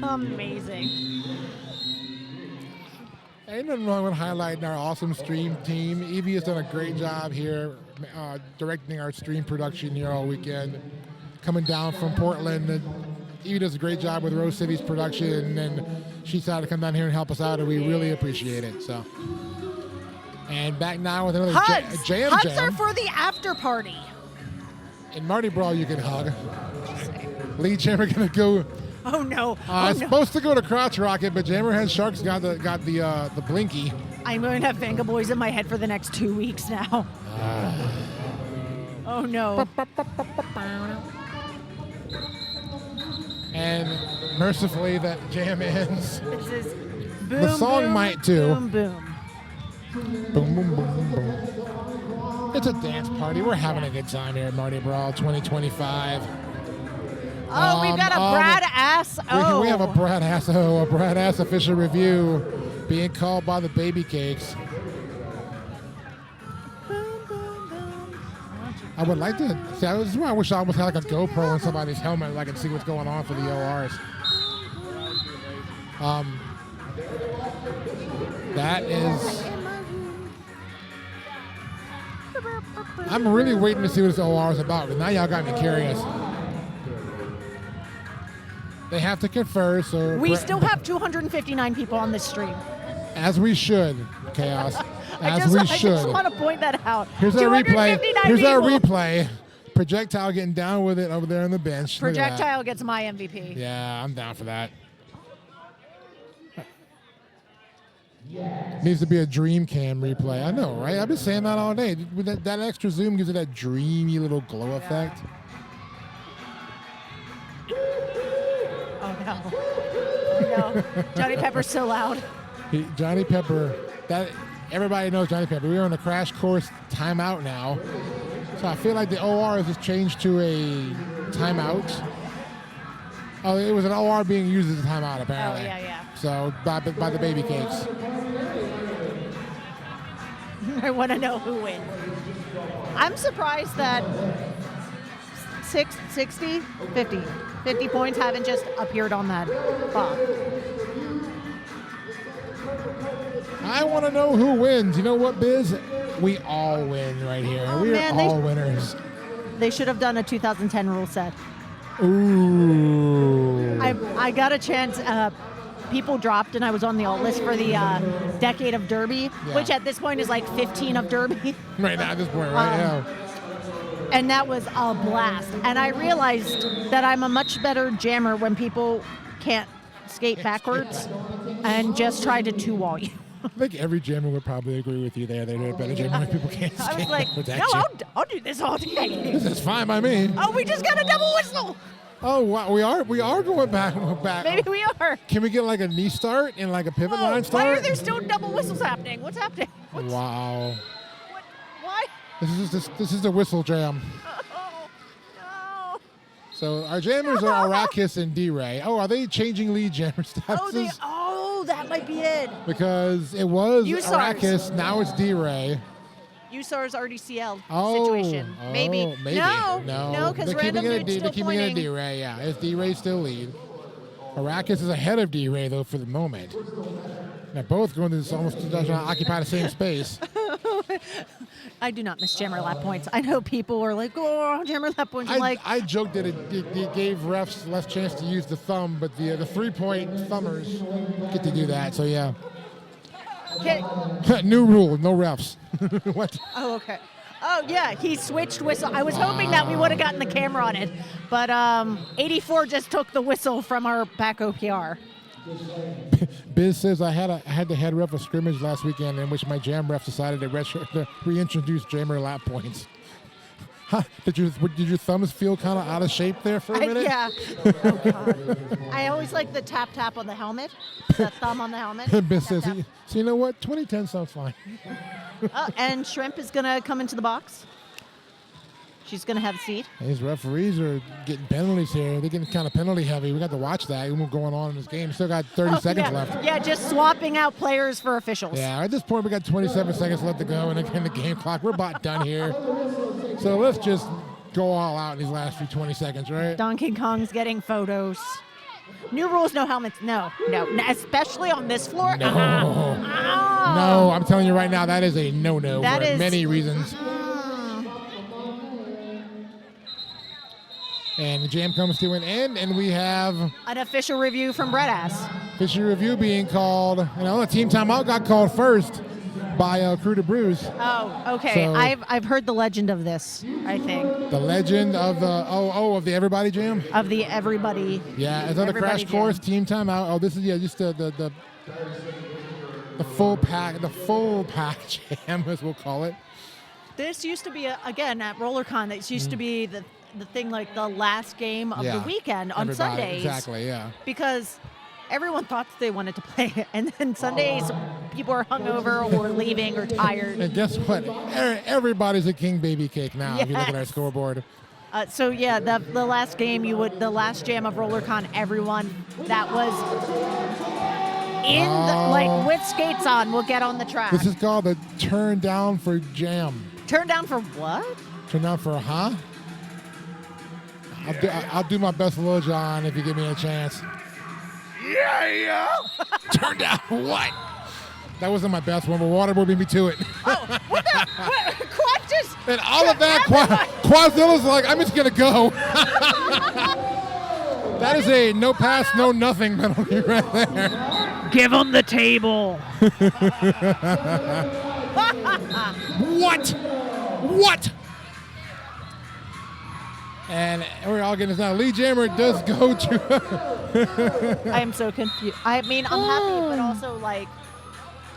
Amazing. Ain't nothing wrong with highlighting our awesome stream team. Evie has done a great job here directing our stream production here all weekend. Coming down from Portland. And Evie does a great job with Rose City's production, and she decided to come down here and help us out, and we really appreciate it. So, and back now with another Hugs. jam. Hugs are for the after party. In Mardi Brawl, you can hug. Lead jammer gonna go. Oh, no. It's supposed to go to Crotch Rocket, but Jammerhead Sharks got the blinky. I'm going to have Venga Boys in my head for the next 2 weeks now. Oh, no. And mercifully, that jam ends. This is boom, The song boom, might too. Boom, boom. Boom, boom, boom, boom, boom. It's a dance party. We're having a good time here at Mardi Brawl 2025. Oh, we've got a Brad Ass. Oh, We have a Brad Ass official review being called by the Baby Cakes. I would like to see. This is why I wish I almost had like a GoPro on somebody's helmet so I can see what's going on for the ORs. That is. I'm really waiting to see what this OR is about, but now y'all got me curious. They have to confer, so we still have 259 people on this stream. as we should, Chaos. I As we just should. want to point that out. Here's our replay. 259 Here's our people. replay. Projectile getting down with it over there on the bench. Look at that. Projectile gets my MVP. Yeah, I'm down for that. Needs to be a dream cam replay. I know, right? I've been saying that all day. With that extra zoom gives it that dreamy little glow effect. Oh, no. Oh, no. Johnny Pepper's so loud. Johnny Pepper, everybody knows Johnny Pepper. We're on a crash course timeout now. So I feel like the OR has just changed to a timeout. Oh, it was an OR being used as a timeout, apparently. Oh, yeah. So by the Baby Cakes. I want to know who wins. I'm surprised that 50 points haven't just appeared on that box. I want to know who wins. You know what, Biz? We all win right here. Oh, We man, are all winners. They should have done a 2010 rule set. Ooh. I got a chance. People dropped, and I was on the alt list for the Decade of Derby, which at this point is like 15 of Derby. Right now, at this point, right now. And that was a blast. And I realized that I'm a much better jammer when people can't skate backwards and just try to two-wall you. I think every jammer would probably agree with you there. They're a better jammer when people can't skate. I was like, backwards at no, you. I'll do this all day. This is fine by me. Oh, we just got a double whistle. Oh, wow. We are going back. Maybe we are. Can we get like a knee start and like a pivot Whoa, line why start? are there still double whistles happening? What's happening? Wow. What? Why? This is the whistle jam. Oh, no. So our jammers are Arrakis and D-Ray. Oh, are they changing lead jammer statuses? That might be it. Because it was Y'Allstars. Arrakis, now it's D-Ray. Y'Allstars RDCL Oh, situation. Maybe. No, because They're keeping random it dude's still they're keeping it pointing. at D-Ray, yeah. It's D-Ray still lead. Arrakis is ahead of D-Ray, though, for the moment. They're both going to this almost occupy the same space. I do not miss jammer lap points. I know people are like, oh, jammer lap points. I'm like, I joked that it gave refs less chance to use the thumb, but the 3-point thumbers get to do that. So yeah, okay. new rule, no refs. What? Oh, okay. Oh, yeah, he switched whistle. I was hoping that we would have gotten the camera on it, but 84 just took the whistle from our back OPR. Biz says I had to head ref a scrimmage last weekend in which my jam ref decided to reintroduce jammer lap points. Huh, did your thumbs feel kind of out of shape there for a minute? Yeah. Oh, God. I always like the tap on the helmet, the thumb on the helmet. Biz Tap, says, tap. so you know what? 2010 sounds fine. And Shrimp is going to come into the box. She's going to have a seat. These referees are getting penalties here. They're getting kind of penalty heavy. We got to watch that. What's going on in this game? Still got 30 seconds left. Yeah, just swapping out players for officials. Yeah, at this point, we got 27 seconds left to go in the game clock. We're about done here. So let's just go all out in these last few 20 seconds, right? Donkey Kong's getting photos. New rules, no helmets. No, especially on this floor. No. Oh. No, I'm telling you right now, that is a no-no That for is- many reasons. And the jam comes to an end, and we have An official review from Brett Ass. official review being called. The team timeout got called first by Crew to Bruce. Oh, okay. So- I've heard the legend of this, I think. The legend of of the Everybody Jam. Of the everybody. Yeah, it's on the Everybody crash course Jam. team timeout. Oh, this is just the full pack, jam as we'll call it. This used to be, again, at RollerCon, this used to be the thing like the last game of the weekend on Everybody, Sundays. Exactly, yeah. Because everyone thought that they wanted to play it. And then Sundays, people are hungover or leaving or tired. And guess what? Everybody's a king baby cake now if you look at our Yes. scoreboard. So yeah, the last game the last jam of RollerCon, everyone that was with skates on will get on the track. This is called the turn down for jam. Turn down for what? Turn down for I'll do my best Lil Jon if you give me a chance. Yeah. Turn down for what? That wasn't my best one, but Waterboy beat me to it. Oh, what the? Quad just. And all of that, Quadzilla's like, I'm just going to go. That is a no pass, no nothing penalty right there. Give him the table. What? And we're all getting this now. Lead jammer does go to. I am so confused. I mean, I'm happy, but also like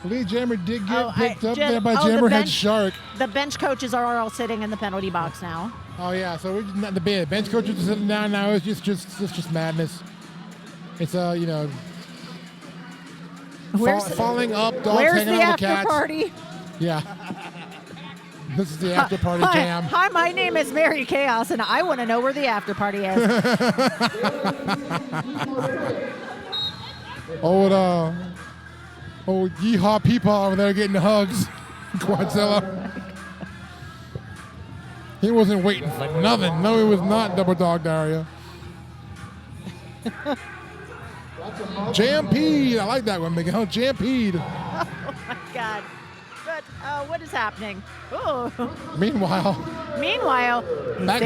Lead jammer did get picked up Jam- there by the Jammerhead bench- Shark. the bench coaches are all sitting in the penalty box now. Oh yeah, so we're not the bench coaches are sitting down now. It's just madness. It's falling up, dogs Where's hanging the on the after cats. party? Yeah. This is the after party jam. Hi, my name is Mary Chaos, and I want to know where the after party is. Old Yeehaw Peepaw over there getting hugs. Quadzilla. He wasn't waiting for nothing. No, he was not, Double Dog Daria. Jampede. I like that one, Miguel. Jampede. Oh my God. But what is happening? Oh. Meanwhile, back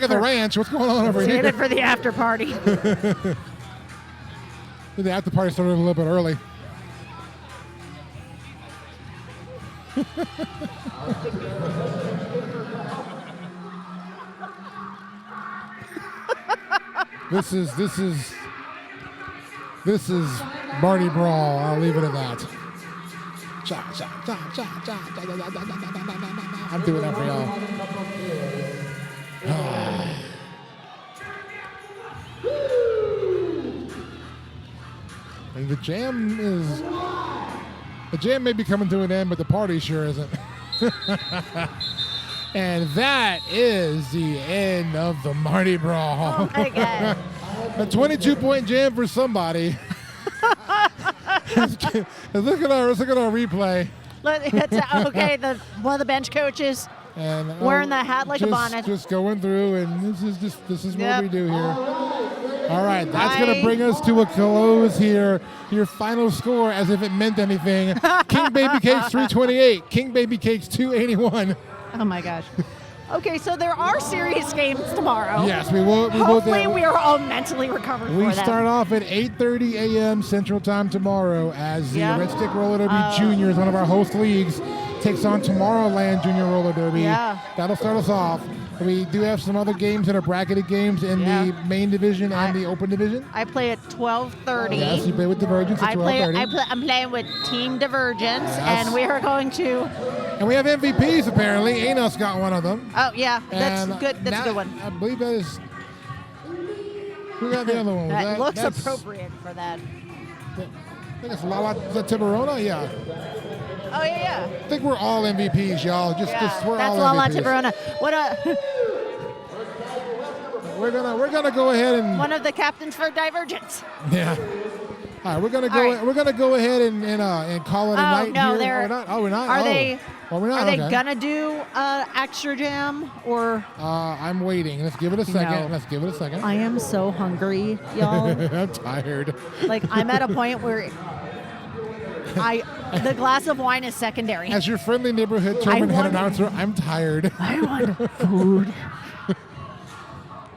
at the ranch, what's going on over save here? it for the after party. The after party started a little bit early. This is Mardi Brawl. I'll leave it at that. I'm doing that for y'all. The jam may be coming to an end, but the party sure isn't. And that is the end of the Mardi Brawl. Oh my God. A 22-point jam for somebody. Let's look at our replay. Okay, one of the bench coaches And wearing the hat like a bonnet. Just going through, and this is Yep. what we do here. All right, that's going to bring us to a close here. Your final score, as if it meant anything. King Baby Cakes 328, King Baby Cakes 281. Oh my gosh. Okay, so there are serious games tomorrow. Yes, we will. Hopefully we are all mentally recovered for We that. start off at 8:30 a.m. Central Time tomorrow as the Yeah. Red Stick Roller Derby Juniors, one of our host leagues, takes on Tomorrowland Junior Roller Derby. Yeah. That'll start us off. We do have some other games that are bracketed games in the main division and the open division. I play at 12:30. Yes, you play with Divergence at 12:30. I'm playing with Team Divergence, and we are going to. And we have MVPs apparently. Enos got one of them. Oh yeah, that's And good. That's a now- good one. I believe that is. Who got the other one? Was That looks that's- appropriate for that. I think it's Lala. Is that Tiburona? Yeah. Oh yeah. I think we're all MVPs, y'all. Just we're That's all Lala MVPs. Tiburona. What We're gonna go ahead and one of the captains for Divergence. yeah. All right, we're gonna go. All right. We're gonna go ahead and call it a night. no, here. they're. We're not. Oh, we're not. Are oh. they? Well, we're not. Are they okay. gonna do extra jam or? I'm waiting. Let's give it a second. No. Let's give it a second. I am so hungry, y'all. I'm tired. Like I'm at a point where the glass of wine is secondary. As your friendly neighborhood tournament head want- announcer, I'm tired. I want food.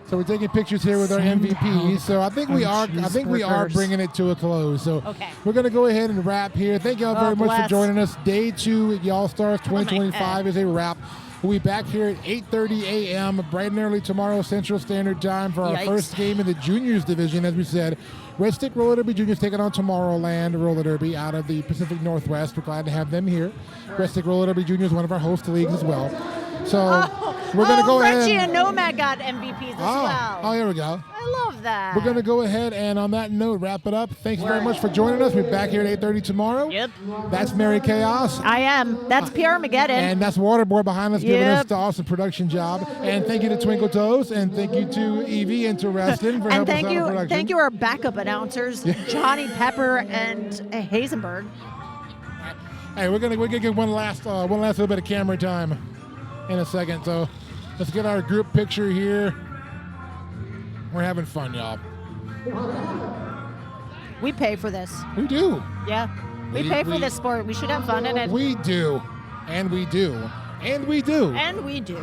So we're taking pictures here with our MVPs. So I think we are cheeseburgers. bringing it to a close. So Okay. we're going to go ahead and wrap here. Thank y'all very much for bless. joining us. Day 2 at Y'Allstars 2025 is a wrap. We'll be back here at 8:30 a.m. bright and early tomorrow Central Standard Time for our Yikes. first game in the Juniors division. As we said, Red Stick Roller Derby Juniors taking on Tomorrowland Roller Derby out of the Pacific Northwest. We're glad to have them here. Red Stick Roller Derby Juniors, one of our host leagues as well. So we're going to go ahead. Frenchie and Nomad got MVPs as well. Oh, here we go. I love that. We're going to go ahead and on that note, wrap it up. Thanks very much for joining us. We'll be back here at 8:30 tomorrow. Yep. That's Mary Chaos. I am. That's PR Armageddon. And that's Waterboy behind us giving us Yep. the awesome production job. And thank you to Twinkle Toes. And thank you to Evie and to Reston for And helping us out in production. thank you our backup announcers, Johnny Pepper and Hazenberg. Hey, we're gonna get one last little bit of camera time in a second. So let's get our group picture here. We're having fun, y'all. We pay for this. We do. Yeah. We pay for this sport. We should have fun in it. We do. And we do. And we do. And we do.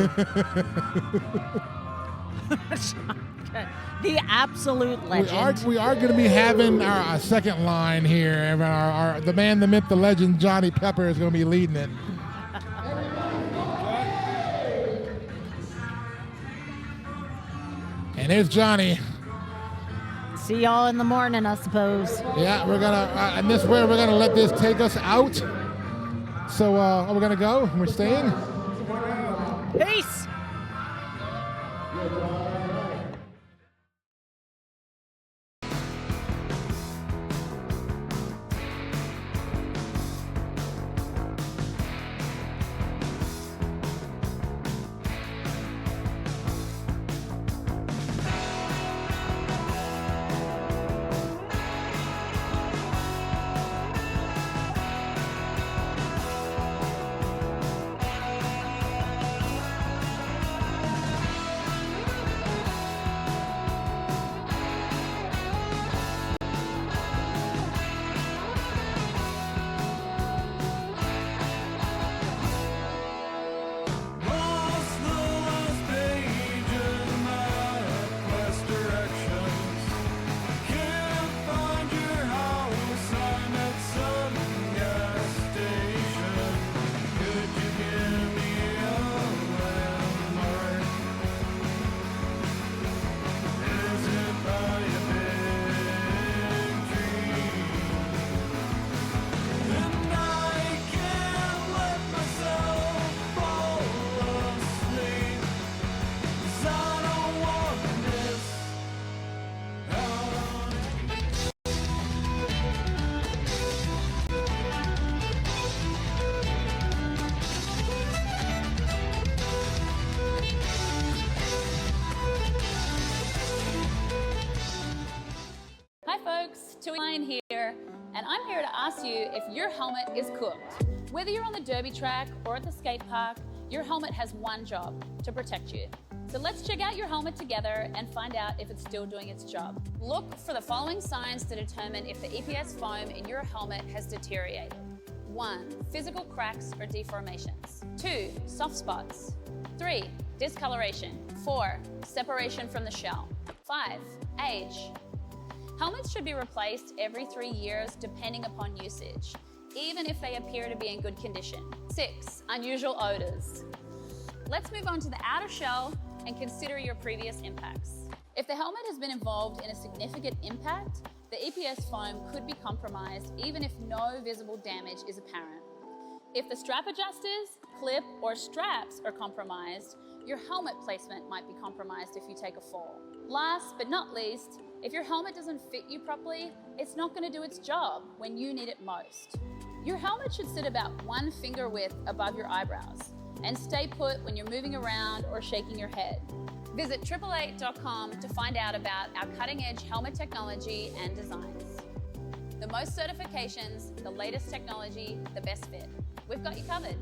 The absolute legend. We are going to be having our second line here. And the man, the myth, the legend, Johnny Pepper is going to be leading it. And there's Johnny. See y'all in the morning, I suppose. Yeah, we're gonna, and this way we're gonna let this take us out. So, are we gonna go? We're staying. Peace. And I'm here to ask you if your helmet is cooked. Whether you're on the derby track or at the skate park, your helmet has one job: to protect you. So let's check out your helmet together and find out if it's still doing its job. Look for the following signs to determine if the EPS foam in your helmet has deteriorated. 1. Physical cracks or deformations. 2. Soft spots. 3. Discoloration. 4. Separation from the shell. 5. Age. Helmets should be replaced every 3 years depending upon usage, even if they appear to be in good condition. 6. Unusual odors. Let's move on to the outer shell and consider your previous impacts. If the helmet has been involved in a significant impact, the EPS foam could be compromised even if no visible damage is apparent. If the strap adjusters, clip, or straps are compromised, your helmet placement might be compromised if you take a fall. Last but not least, if your helmet doesn't fit you properly, it's not going to do its job when you need it most. Your helmet should sit about 1 finger width above your eyebrows and stay put when you're moving around or shaking your head. Visit 888.com to find out about our cutting-edge helmet technology and designs. The most certifications, the latest technology, the best fit. We've got you covered.